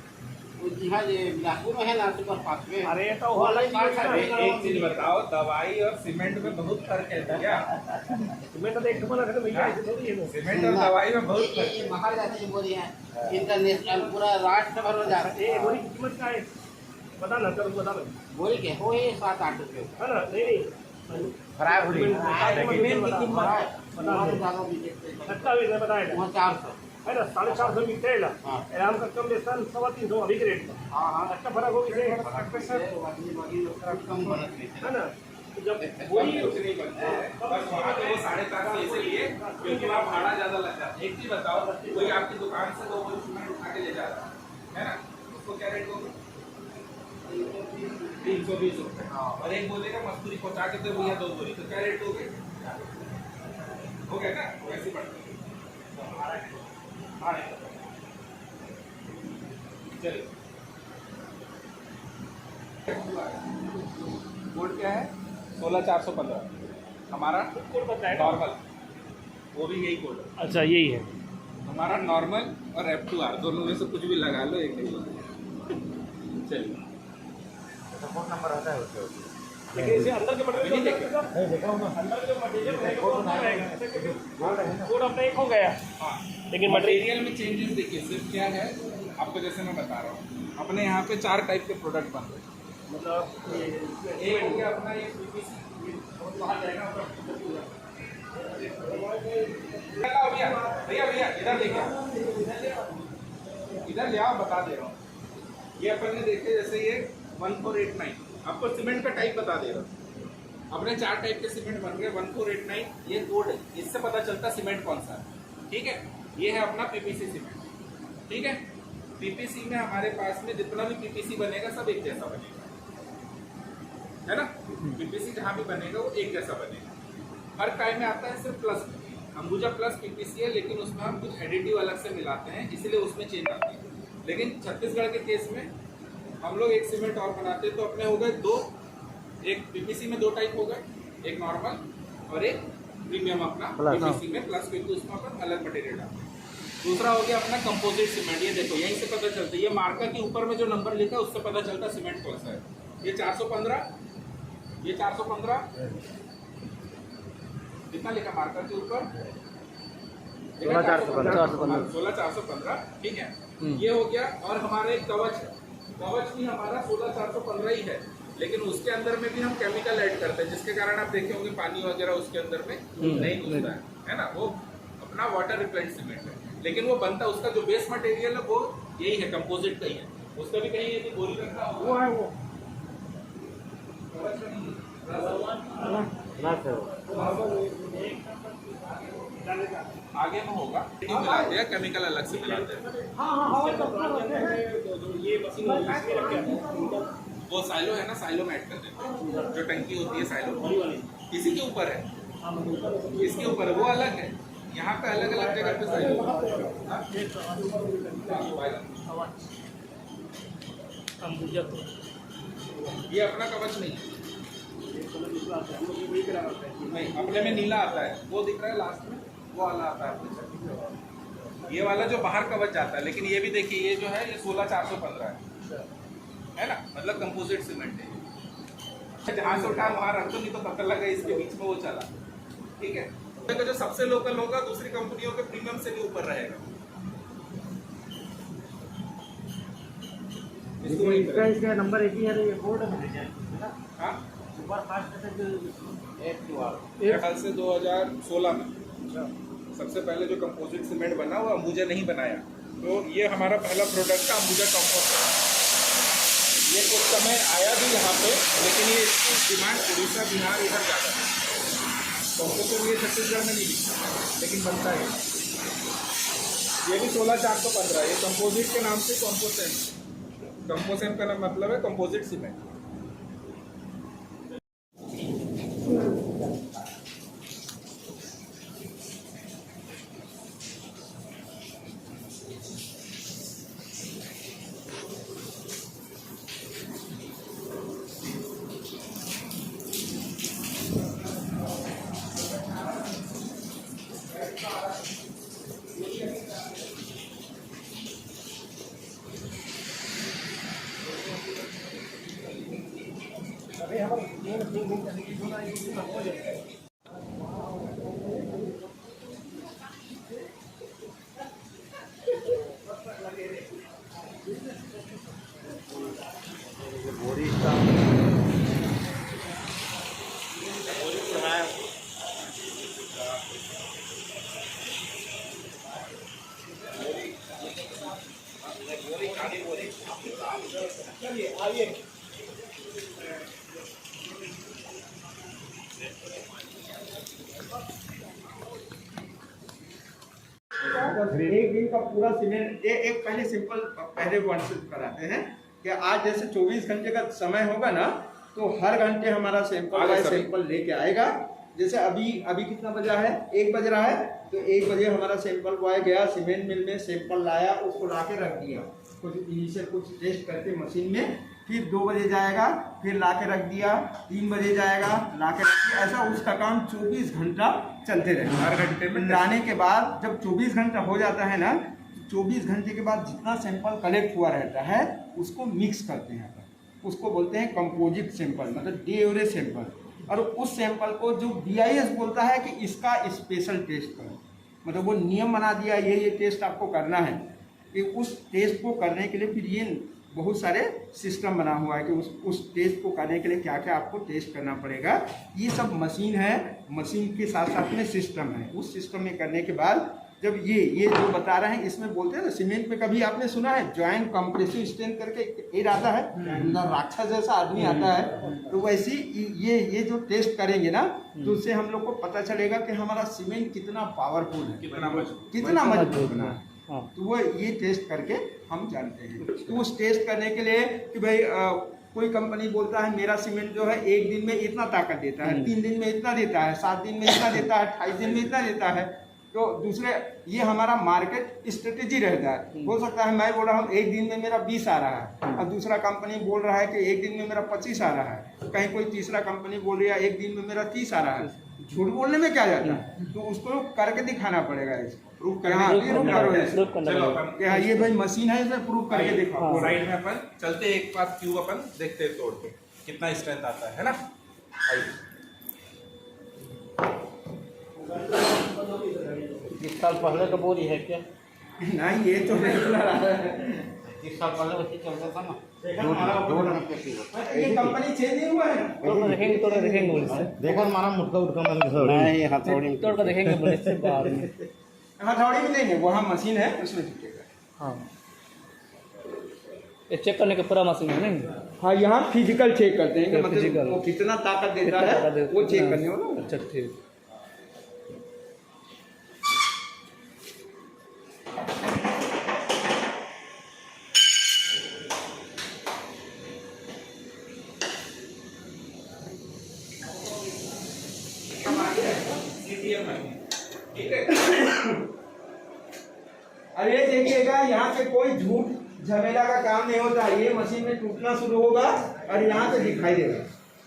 [SPEAKER 5] यहाँ बिलासपुर में है ना सुपर फास्ट में।
[SPEAKER 1] अरे तो वो अलग चीज है।
[SPEAKER 4] एक चीज बताओ, दवाई और सीमेंट में बहुत फर्क है भैया।
[SPEAKER 1] मैं तो देख बना था भैया ऐसे थोड़ी है
[SPEAKER 4] सीमेंट और दवाई में बहुत फर्क है।
[SPEAKER 5] ये बाहर जाती है बोली है, इंटरनेशनल पूरा राष्ट्र भर में जाते
[SPEAKER 1] ये बोरी की कीमत क्या है बता ना तो बता भाई
[SPEAKER 5] बोली के हो ये 7-8 रुपये
[SPEAKER 1] है ना नहीं
[SPEAKER 5] खराब हो रही
[SPEAKER 1] बता
[SPEAKER 5] ज़्यादा बिकते
[SPEAKER 1] 27 बताएगा
[SPEAKER 5] वहाँ 400।
[SPEAKER 1] है ना 450 मिलते है
[SPEAKER 5] हाँ।
[SPEAKER 1] आराम का कम बेचता 350 अभी के रेट में
[SPEAKER 5] हाँ,
[SPEAKER 1] अच्छा फर्क होगी से
[SPEAKER 5] कम बरस में
[SPEAKER 1] है ना तो जब
[SPEAKER 4] वही कुछ नहीं बनता है, बस वहाँ पे वो 450 इसलिए क्योंकि वहाँ भाड़ा ज्यादा लगता है। एक चीज बताओ, कोई आपकी दुकान से 2 बोरी सीमेंट उठा के ले जा रहा है ना, उसको क्या रेट होगा? 320 रुपये। और एक बोलेगा मजदूरी पहुँचा के दे भैया 2 बोरी, तो क्या रेट हो गया? हो गया ना, वैसे बढ़ता है। चलिए, कोड क्या है? 16415 हमारा
[SPEAKER 1] कोड बताएगा
[SPEAKER 4] नॉर्मल, वो भी यही कोड है
[SPEAKER 1] अच्छा यही है
[SPEAKER 4] हमारा, नॉर्मल और F2R दोनों में से कुछ भी लगा लो, एक नहीं होगा। चलिए,
[SPEAKER 5] फोन नंबर आता है उसके
[SPEAKER 1] लेकिन इसे अंदर के मटेरियल
[SPEAKER 4] नहीं देखे।
[SPEAKER 1] नहीं देखा होगा अंदर जो मटेरियल रहेगा वो अंदर रहेगा कोड अपना एक हो गया
[SPEAKER 4] हाँ,
[SPEAKER 1] लेकिन मटेरियल
[SPEAKER 4] मटेरियल में चेंजेस देखिए सिर्फ क्या है, आपको जैसे मैं बता रहा हूँ, अपने यहाँ पे 4 टाइप के प्रोडक्ट बन रहे हैं।
[SPEAKER 1] मतलब
[SPEAKER 4] एक हो गया अपना ये PPC,
[SPEAKER 1] बाहर जाएगा
[SPEAKER 4] भैया भैया भैया इधर देखिए, इधर ले आओ, बता दे रहा हूँ। ये अपन ने देखे जैसे ये 1489, आपको सीमेंट का टाइप बता दे रहा हूँ। अपने 4 टाइप के सीमेंट बन रहे, 1489 ये कोड है, इससे पता चलता सीमेंट कौन सा है। ठीक है, ये है अपना PPC सीमेंट। ठीक है, PPC में हमारे पास में जितना भी PPC बनेगा सब एक जैसा बनेगा। है ना। पीपीसी जहाँ भी बनेगा वो एक जैसा बनेगा। हर काय में आता है सिर्फ प्लस, अंबुजा प्लस पीपीसी है, लेकिन उसमें हम कुछ एडिटिव अलग से मिलाते हैं, इसलिए उसमें चेंज आती है। लेकिन छत्तीसगढ़ के केस में हम लोग एक सीमेंट और बनाते हैं, तो अपने हो गए दो, एक पीपीसी में दो टाइप हो गए, एक नॉर्मल और एक प्रीमियम अपना पीपीसी में प्लस, क्योंकि उसमें अपन अलग मटेरियल डालते हैं। दूसरा हो गया अपना कंपोजिट सीमेंट। ये देखो यहीं से पता चलता है, ये मार्कर के ऊपर में जो नंबर लिखा है उससे पता चलता है सीमेंट कौन सा है। ये 415, ये 415 कितना लिखा मार्कर के ऊपर? 16,415, ठीक है। ये हो गया। और हमारा एक कवच है, कवच भी हमारा 16,415 ही है, लेकिन उसके अंदर में भी हम केमिकल ऐड करते हैं, जिसके कारण आप देखे होंगे पानी वगैरह उसके अंदर में नहीं घुसता है ना। वो अपना वाटर रिपेलेंट सीमेंट है, लेकिन वो बनता, उसका जो बेस मटेरियल है वो यही है, कंपोजिट का ही है। उसका भी कहीं यदि गोली रखा
[SPEAKER 1] वो है वो
[SPEAKER 4] आगे में होगा, मिलाते हैं केमिकल अलग से मिलाते हैं।
[SPEAKER 1] ये मशीन इसमें रख के
[SPEAKER 4] वो साइलो है ना, साइलो में ऐड कर देते हैं, जो टंकी होती है साइलो इसी के ऊपर है, इसके ऊपर है, वो अलग है। यहाँ पे अलग अलग जगह पे साइलो। ये अपना कवच नहीं है, नहीं अपने में नीला आता है, वो दिख रहा है लास्ट में, वो वाला आता है अपने। ये वाला जो बाहर कवच जाता है, लेकिन ये भी देखिए, ये जो है ये 16,415 है ना, मतलब कंपोजिट सीमेंट है। जहाँ से उठा वहाँ रख दो, नहीं तो पता लगा इसके बीच में वो चला, ठीक है। तो जो सबसे लोकल होगा दूसरी कंपनियों के प्रीमियम से भी ऊपर रहेगा।
[SPEAKER 1] इसका नंबर एक ही है, ये बोर्ड है।
[SPEAKER 4] हाँ,
[SPEAKER 1] सुपर फास्ट
[SPEAKER 4] साल से 2016 में सबसे पहले जो कंपोजिट सीमेंट बना वो अंबुजा नहीं बनाया, तो ये हमारा पहला प्रोडक्ट था अंबुजा कंपोजिट। ये कुछ समय आया भी यहाँ पे, लेकिन ये इसकी डिमांड उड़ीसा, बिहार इधर ज़्यादा है। कंपोजिट ये छत्तीसगढ़ में नहीं बिकता, लेकिन बनता है। ये भी 16,415, ये कंपोजिट के नाम से कंपोसेम का नाम मतलब है कंपोजिट सीमेंट।
[SPEAKER 6] एक दिन का पूरा सीमेंट एक पहले सिंपल पहले वर्ष कराते हैं कि आज जैसे 24 घंटे का समय होगा ना, तो हर घंटे हमारा सैंपल लेके आएगा। जैसे अभी कितना बजा है, 1 बज रहा है, तो 1 बजे हमारा सैंपल बॉय गया सीमेंट मिल में, सैंपल लाया, उसको ला के रख दिया, कुछ इनिशियल कुछ टेस्ट करके मशीन में, फिर 2 बजे जाएगा, फिर ला के रख दिया, 3 बजे जाएगा, ला के रख दिया। ऐसा उसका काम 24 घंटा चलते रहेगा।
[SPEAKER 4] हर घंटे में
[SPEAKER 6] लाने के बाद जब 24 घंटा हो जाता है ना, 24 घंटे के बाद जितना सैंपल कलेक्ट हुआ रहता है उसको मिक्स करते हैं, उसको बोलते हैं कंपोजिट सैंपल, मतलब डे एवरेज सैंपल। और उस सैंपल को जो BIS बोलता है कि इसका स्पेशल टेस्ट करो, मतलब वो नियम बना दिया, ये टेस्ट आपको करना है, कि उस टेस्ट को करने के लिए फिर ये बहुत सारे सिस्टम बना हुआ है कि उस टेस्ट को करने के लिए क्या क्या आपको टेस्ट करना पड़ेगा। ये सब मशीन है, मशीन के साथ साथ में सिस्टम है। उस सिस्टम में करने के बाद जब ये जो बता रहे हैं, इसमें बोलते हैं ना सीमेंट में, कभी आपने सुना है जॉइंट कंप्रेसिव स्ट्रेंथ करके एक आता है, राक्षस जैसा आदमी आता है, तो वैसे ये जो टेस्ट करेंगे ना, तो उससे हम लोग को पता चलेगा कि हमारा सीमेंट कितना पावरफुल है, कितना मजबूत बना है। तो वो ये टेस्ट करके हम जानते हैं। तो उस टेस्ट करने के लिए कि भाई कोई कंपनी बोलता है मेरा सीमेंट जो है 1 दिन में इतना ताकत देता है, 3 दिन में इतना देता है, 7 दिन में इतना देता है, 28 दिन में इतना देता है। तो दूसरे ये हमारा मार्केट स्ट्रेटेजी रहता है। हो सकता है मैं बोल रहा हूँ 1 दिन में मेरा 20 आ रहा है और दूसरा कंपनी बोल रहा है कि 1 दिन में मेरा 25 आ रहा है, कहीं कोई तीसरा कंपनी बोल रही है 1 दिन में मेरा 30 आ रहा है। झूठ बोलने में क्या जाता है, तो उसको करके दिखाना पड़ेगा, प्रूफ करना।
[SPEAKER 4] चलो अपन
[SPEAKER 6] कि हाँ ये भाई मशीन है, इसे प्रूफ करके दिखाओ।
[SPEAKER 4] साइड में अपन चलते एक बार क्यूब अपन देखते हैं तोड़ के कितना स्ट्रेंथ आता है ना। आइए।
[SPEAKER 5] 20 साल पहले का बोरी है क्या?
[SPEAKER 6] नहीं ये तो रेगुलर आ रहा है।
[SPEAKER 5] 20 साल पहले वैसे चलता था ना, 2 ढंग के थी।
[SPEAKER 6] ये कंपनी चेंज नहीं हुआ है।
[SPEAKER 3] तोड़ देखेंगे बोले से।
[SPEAKER 5] देखो हमारा मुटका उटका नहीं हथौड़ी
[SPEAKER 3] तोड़ कर देखेंगे बोले से बाहर में।
[SPEAKER 6] हथौड़ी में नहीं है, वहाँ मशीन है उसमें टूटेगा।
[SPEAKER 3] हाँ, ये चेक करने का पूरा मशीन है नहीं?
[SPEAKER 6] हाँ यहाँ फिजिकल चेक करते हैं कि
[SPEAKER 3] फिजिकल
[SPEAKER 6] मतलब वो कितना ताकत देता है, वो चेक करने वाला।
[SPEAKER 3] अच्छा ठीक।
[SPEAKER 4] ठीक है।
[SPEAKER 6] अब ये देखिएगा यहाँ से कोई झूठ झमेला का काम नहीं होता। ये मशीन में टूटना शुरू होगा और यहाँ से दिखाई देगा।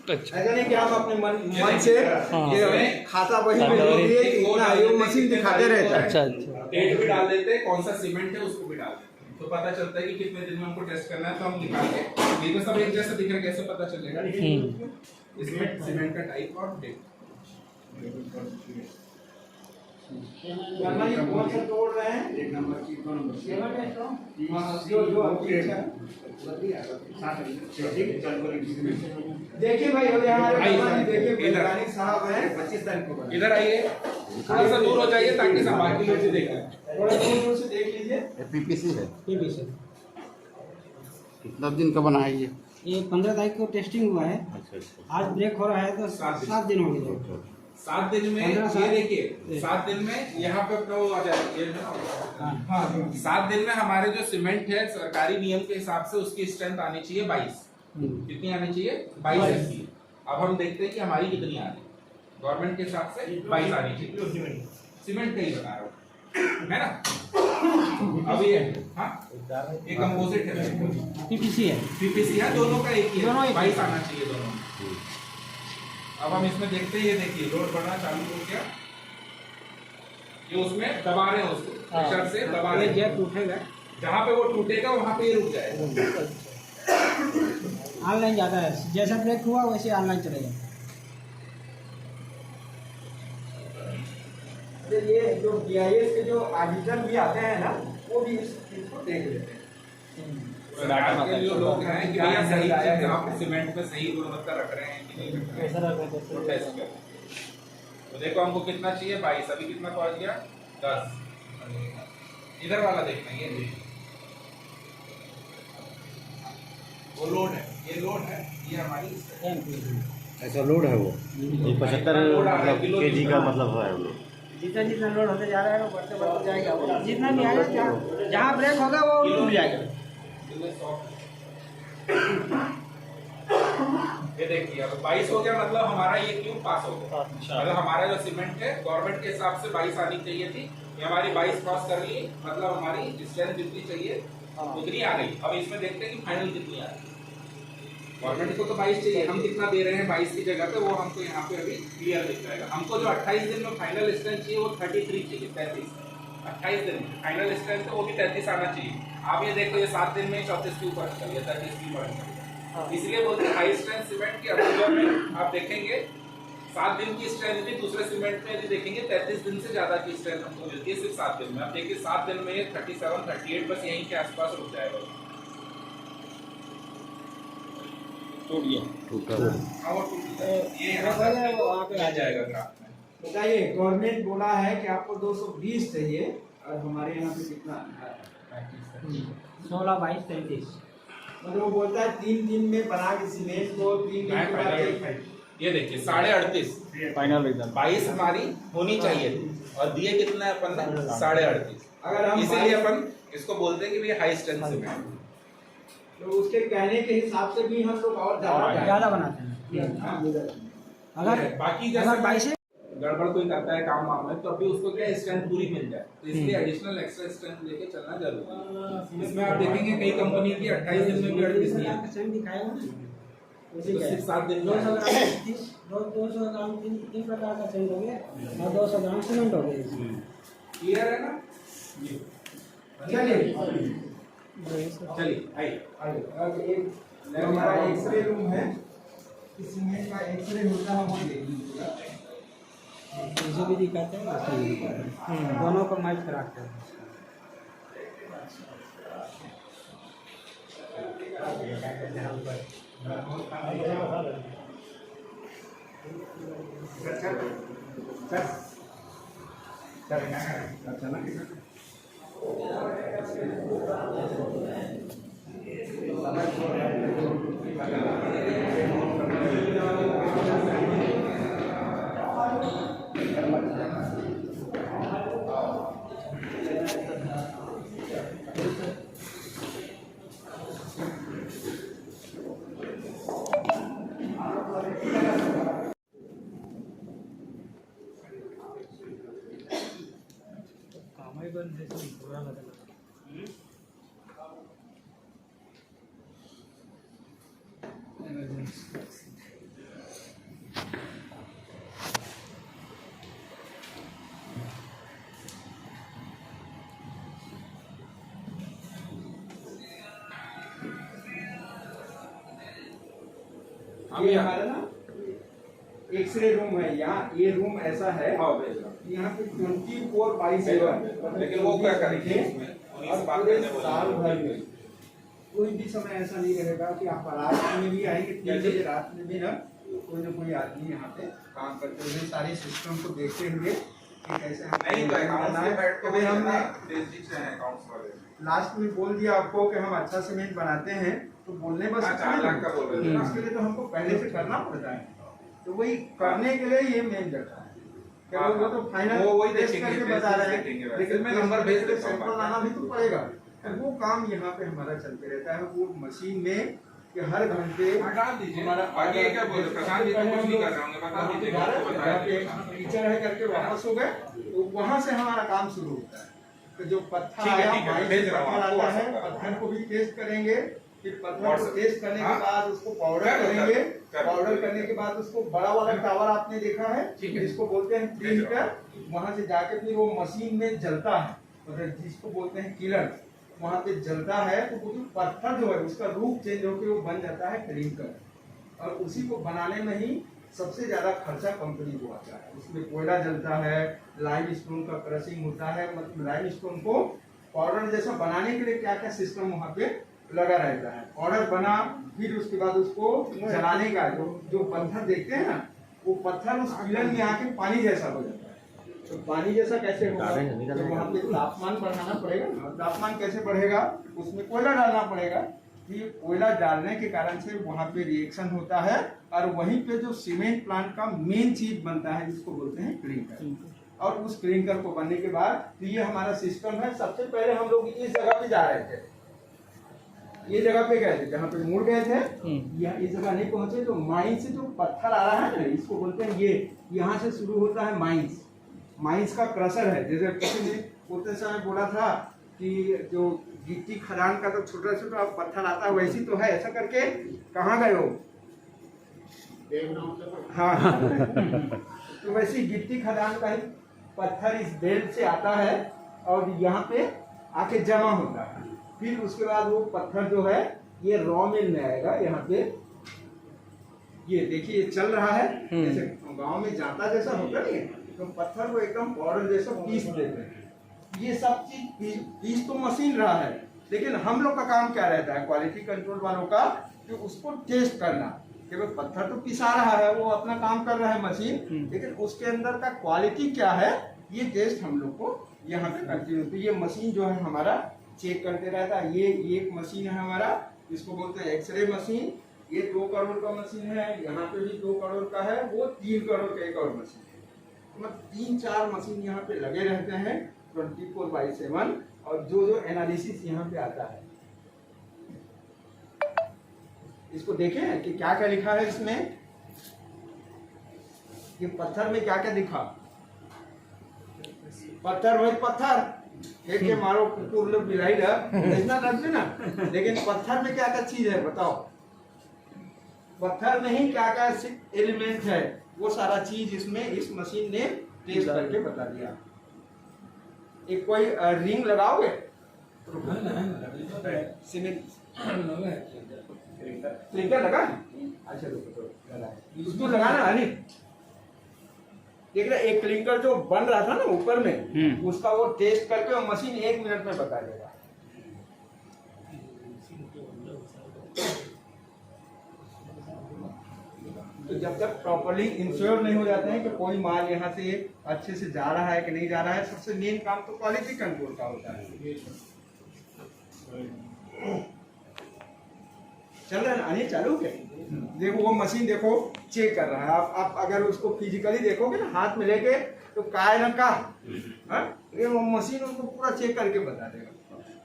[SPEAKER 3] अच्छा,
[SPEAKER 6] ऐसा नहीं कि हम अपने मन से
[SPEAKER 3] हाँ।
[SPEAKER 6] ये खाता वही में जोड़ दिए कि इतना है, वो मशीन दिखाते रहता है।
[SPEAKER 3] अच्छा अच्छा।
[SPEAKER 4] डेट भी डाल देते हैं, कौन सा सीमेंट है उसको भी डाल देते हैं, तो पता चलता है कि कितने दिन में हमको टेस्ट करना है। तो हम निकाल के ये तो सब एक जैसा दिख रहा है, कैसे पता चलेगा? इसमें सीमेंट का टाइप और डेट।
[SPEAKER 6] ये कौन सा तोड़ रहे हैं? 1 नंबर की 2 नंबर देखिए भाई हमारे देखिए वैज्ञानिक साहब हैं। 25 तारीख को
[SPEAKER 4] इधर आइए, थोड़ा सा दूर हो जाइए ताकि सब बाकी लोग भी देखें।
[SPEAKER 6] थोड़ा दूर से देख लीजिए।
[SPEAKER 5] पीपीसी है।
[SPEAKER 7] पीपीसी
[SPEAKER 5] कितना दिन का बना है
[SPEAKER 7] ये 15 तारीख को टेस्टिंग हुआ है।
[SPEAKER 5] अच्छा।
[SPEAKER 7] आज ब्रेक हो रहा है तो 7 दिन हो गए।
[SPEAKER 4] 7 दिन में
[SPEAKER 7] 15 साल।
[SPEAKER 4] ये देखिए 7 दिन में यहाँ पे अपना वो आ जाएगा। हाँ 7 दिन में हमारे जो सीमेंट है सरकारी नियम के हिसाब से उसकी स्ट्रेंथ आनी चाहिए 22। कितनी आनी चाहिए? 22। अब हम देखते हैं कि हमारी कितनी आ रही है। गवर्नमेंट के हिसाब से 22 आनी चाहिए। सीमेंट का ही बता रहा हूँ, है ना। अब ये हाँ ये कंपोजिट है,
[SPEAKER 7] पीपीसी है।
[SPEAKER 4] पीपीसी है, दोनों का एक ही है।
[SPEAKER 7] दोनों एक ही।
[SPEAKER 4] 22 आना चाहिए दोनों में। अब हम इसमें देखते हैं, ये देखिए लोड बढ़ना चालू हो गया। ये उसमें दबा रहे हैं, उसको प्रेशर से दबा रहे हैं।
[SPEAKER 7] टूटेगा,
[SPEAKER 4] जहाँ पे वो टूटेगा वहाँ पे ये रुक जाएगा।
[SPEAKER 7] ऑनलाइन ज़्यादा है, जैसा ब्रेक हुआ वैसे ऑनलाइन चलेगा।
[SPEAKER 6] ये जो BIS के जो ऑडिटर भी आते हैं ना, वो भी इसको देख लेते हैं।
[SPEAKER 4] सरकार के जो लोग हैं कि भैया सही चीज आप सीमेंट में सही गुणवत्ता रख रहे हैं कि नहीं रख रहे हैं, तो टेस्ट करें। तो देखो हमको कितना चाहिए? 22। अभी कितना पहुंच गया? 10। इधर वाला देखना, ये देखिए वो लोड है, ये लोड है, ये हमारी
[SPEAKER 5] ऐसा लोड है वो 75 मतलब केजी का मतलब है वो।
[SPEAKER 7] जितना जितना लोड होते जा रहा है वो बढ़ते जाएगा। वो जितना भी आएगा, जहाँ ब्रेक होगा वो टूट जाएगा।
[SPEAKER 4] ये देखिए अब 22 हो गया, मतलब हमारा ये क्यूब पास हो गया। मतलब हमारा जो सीमेंट है गवर्नमेंट के हिसाब से 22 आनी चाहिए थी, ये हमारी 22 क्रॉस कर ली, मतलब हमारी स्ट्रेंथ जितनी चाहिए उतनी आ गई। अब इसमें देखते हैं कि फाइनल कितनी आ रही है। गवर्नमेंट को तो 22 चाहिए, हम कितना दे रहे हैं 22 की जगह पे, वो हमको यहाँ पे अभी क्लियर दिख जाएगा। हमको जो 28 दिन में फाइनल स्ट्रेंथ चाहिए वो 33 चाहिए, 33। 28 दिन में फाइनल स्ट्रेंथ है वो भी 33 आना चाहिए। आप ये देखो ये 7 दिन में 34 के ऊपर चल गया, 33 के ऊपर। इसलिए बोलते हैं हाई स्ट्रेंथ सीमेंट की अप्रूवल में आप देखेंगे 7 दिन की स्ट्रेंथ भी दूसरे सीमेंट में यदि देखेंगे 33 दिन से ज्यादा की स्ट्रेंथ हमको मिलती है सिर्फ 7 दिन में। आप देखिए 7 दिन में 37, 38 बस यहीं के आसपास रुक जाएगा। टूट गया, हाँ वो टूट गया। ये यहाँ
[SPEAKER 7] वहाँ पे
[SPEAKER 4] आ जाएगा ग्राफ में।
[SPEAKER 6] बताइए गवर्नमेंट बोला है कि आपको 220 चाहिए और हमारे यहाँ पे कितना है?
[SPEAKER 7] 16, 22, 33।
[SPEAKER 6] मतलब वो बोलता है 3 दिन में बना के सीमेंट को 3 दिन के बाद।
[SPEAKER 4] ये देखिए 38.5
[SPEAKER 3] फाइनल रिजल्ट
[SPEAKER 4] 22 हमारी होनी चाहिए थी और दिए कितना है अपन ने? 38.5।
[SPEAKER 6] अगर हम
[SPEAKER 4] इसीलिए अपन इसको बोलते हैं कि ये हाई स्ट्रेंथ सीमेंट।
[SPEAKER 6] तो उसके कहने के हिसाब से भी हम लोग और
[SPEAKER 7] ज़्यादा बनाते हैं।
[SPEAKER 6] हाँ।
[SPEAKER 7] अगर
[SPEAKER 4] बाकी
[SPEAKER 7] अगर
[SPEAKER 4] जैसे
[SPEAKER 7] 22
[SPEAKER 4] गड़बड़ कोई करता है काम वाम में तो अभी उसको क्या स्ट्रेंथ पूरी मिल जाए, तो इसलिए एडिशनल एक्स्ट्रा स्ट्रेंथ लेके चलना जरूरी है। इसमें आप देखेंगे कई कंपनी की 28 दिन में भी अड़तीस नहीं है,
[SPEAKER 7] सेम दिखाएगा ना,
[SPEAKER 4] तो सिर्फ 7 दिन में
[SPEAKER 7] 200 ग्राम 200 ग्राम तीन प्रकार का सेंट हो गया और 200 ग्राम सीमेंट हो गया इसमें।
[SPEAKER 4] क्लियर है ना?
[SPEAKER 6] चलिए
[SPEAKER 4] चलिए आइए।
[SPEAKER 6] अब एक जो हमारा एक्सरे रूम है, इस सीमेंट का एक्सरे होता है वो देखिए
[SPEAKER 7] इसे भी दिखाते हैं, इसे भी दिखाते हैं, दोनों को मैच कराते हैं।
[SPEAKER 6] ये हमारा ना एक्सरे रूम है। यहाँ ये रूम ऐसा है, यहाँ पे 24/7,
[SPEAKER 4] लेकिन वो क्या करेंगे इसमें?
[SPEAKER 6] और पूरे साल भर में कोई भी समय ऐसा नहीं रहेगा कि आप रात में भी आएंगे, 3 बजे रात में भी ना कोई आदमी यहाँ पे काम करते हुए सारे सिस्टम को देखते हुए कि कैसे
[SPEAKER 4] नहीं तो अकाउंट्स के हेड को भी
[SPEAKER 6] हमने
[SPEAKER 4] बेसिक्स हैं अकाउंट्स वाले।
[SPEAKER 6] लास्ट में बोल दिया आपको कि हम अच्छा सीमेंट बनाते हैं, तो बोलने बस
[SPEAKER 4] 4 लाख का बोल रहे थे।
[SPEAKER 6] उसके लिए तो हमको पहले से करना पड़ता है, तो वही करने के लिए ये मेन जगह है। क्या वो तो फाइनल
[SPEAKER 4] वो वही
[SPEAKER 6] टेस्ट
[SPEAKER 4] देखेंगे,
[SPEAKER 6] करके बता रहे
[SPEAKER 4] देखेंगे
[SPEAKER 6] हैं,
[SPEAKER 4] वैसे।
[SPEAKER 6] लेकिन
[SPEAKER 4] मैं नंबर भेज देता हूँ
[SPEAKER 6] सैंपल
[SPEAKER 4] बाकी।
[SPEAKER 6] लाना भी तो पड़ेगा। तो वो काम यहाँ पे हमारा चलते रहता है, वो मशीन में कि हर घंटे
[SPEAKER 4] हटा दीजिए।
[SPEAKER 6] हमारा
[SPEAKER 4] बाकी ये क्या बोल रहे? प्रशांत जी तो कुछ नहीं कर रहे होंगे, बता दीजिए।
[SPEAKER 6] टीचर है करके वापस हो गए, तो वहाँ से हमारा काम शुरू होता है। तो जो पत्थर
[SPEAKER 4] ठीक है,
[SPEAKER 6] आया,
[SPEAKER 4] ठीक है,
[SPEAKER 6] माइंस
[SPEAKER 4] भेज
[SPEAKER 6] से
[SPEAKER 4] रहा हूँ
[SPEAKER 6] पत्थर
[SPEAKER 4] आपको
[SPEAKER 6] आता है,
[SPEAKER 4] WhatsApp पर।
[SPEAKER 6] पत्थर को भी टेस्ट करेंगे, फिर पत्थर को
[SPEAKER 4] WhatsApp।
[SPEAKER 6] टेस्ट करने के
[SPEAKER 4] हाँ?
[SPEAKER 6] बाद उसको पाउडर
[SPEAKER 4] कर दो,
[SPEAKER 6] करेंगे।
[SPEAKER 4] कर दो।
[SPEAKER 6] पाउडर करने के बाद उसको बड़ा वाला टावर आपने देखा है,
[SPEAKER 4] ठीक है।
[SPEAKER 6] जिसको बोलते हैं
[SPEAKER 4] भेज रहा
[SPEAKER 6] प्रिंटर, वहाँ से जाके फिर वो मशीन में जलता है, मतलब जिसको बोलते हैं किलर, वहाँ पे जलता है, तो वो जो पत्थर जो है उसका रूप चेंज होकर वो बन जाता है क्लिंकर, और उसी को बनाने में ही सबसे ज्यादा खर्चा कंपनी को आता है। उसमें कोयला जलता है, लाइम स्टोन का क्रशिंग होता है, मतलब लाइम स्टोन को पाउडर जैसा बनाने के लिए क्या क्या सिस्टम वहाँ पे लगा रहता है। पाउडर बना, फिर उसके बाद उसको जलाने का जो पत्थर देखते हैं ना, वो पत्थर उस किलर में आके पानी जैसा हो जाता है। तो पानी जैसा कैसे होगा? तो वहाँ पे तापमान बढ़ाना पड़ेगा ना, तापमान कैसे बढ़ेगा? उसमें कोयला डालना पड़ेगा। ये कोयला डालने के कारण से वहाँ पे रिएक्शन होता है, और वहीं पे जो सीमेंट प्लांट का मेन चीज बनता है जिसको बोलते हैं क्लिंकर, और उस क्लिंकर को बनने के बाद तो ये हमारा सिस्टम है। सबसे पहले हम लोग इस जगह पे जा रहे थे, ये जगह पे गए थे जहाँ पे मुड़ गए थे, यहाँ इस जगह नहीं पहुंचे। जो माइंस से जो पत्थर आ रहा है ना, इसको बोलते हैं, ये यहाँ से शुरू होता है माइंस। माइंस का क्रशर है, जैसे किसी ने उतने समय बोला था कि जो गिट्टी खदान का तो छोटा छोटा पत्थर आता है वैसी तो है, ऐसा करके कहाँ गए हो? हाँ तो वैसी गिट्टी खदान का ही पत्थर इस बेल्ट से आता है और यहाँ पे आके जमा होता है। फिर उसके बाद वो पत्थर जो है ये रॉ मिल में आएगा। यहाँ पे ये देखिए ये चल रहा है, जैसे गांव में जाता जैसा होता नहीं है, तो पत्थर को एकदम पाउडर जैसा पीस देते हैं। ये सब चीज पीस तो मशीन रहा है, लेकिन हम लोग का काम क्या रहता है, क्वालिटी कंट्रोल वालों का, कि उसको टेस्ट करना कि भाई पत्थर तो पिसा रहा है, वो अपना काम कर रहा है मशीन, लेकिन उसके अंदर का क्वालिटी क्या है ये टेस्ट हम लोग को यहाँ पे कंटिन्यू। तो ये मशीन जो है हमारा चेक करते रहता है। ये एक मशीन है हमारा, इसको बोलते हैं एक्सरे मशीन। ये 2 करोड़ का मशीन है, यहाँ पे भी 2 करोड़ का है, वो 3 करोड़ का एक और मशीन है। मतलब 3-4 मशीन यहाँ पे लगे रहते हैं 24/7, और जो एनालिसिस यहाँ पे आता है इसको देखें कि क्या क्या लिखा है इसमें। ये पत्थर में क्या क्या दिखा, पत्थर वही पत्थर, एक के मारो कुकुर लोग बिलाई इतना रखते ना, लेकिन पत्थर में क्या क्या चीज है बताओ, पत्थर में ही क्या क्या एलिमेंट है वो सारा चीज इसमें इस मशीन ने टेस्ट करके बता दिया। एक कोई रिंग लगाओगे सीमेंट क्लिंकर लगा, अच्छा उसको लगाना अरे देख रहे एक क्लिंकर जो बन रहा था ना ऊपर में, उसका वो टेस्ट करके वो मशीन 1 मिनट में बता देगा। तो जब तक प्रॉपर्ली इंश्योर नहीं हो जाते हैं कि कोई माल यहाँ से अच्छे से जा रहा है कि नहीं जा रहा है, सबसे मेन काम तो क्वालिटी कंट्रोल का होता है। चल रहा है ना, आने चालू क्या? देखो वो मशीन देखो चेक कर रहा है। आप अगर उसको फिजिकली देखोगे ना हाथ में लेके तो काय ना का, ये वो मशीन उसको पूरा चेक करके बता देगा।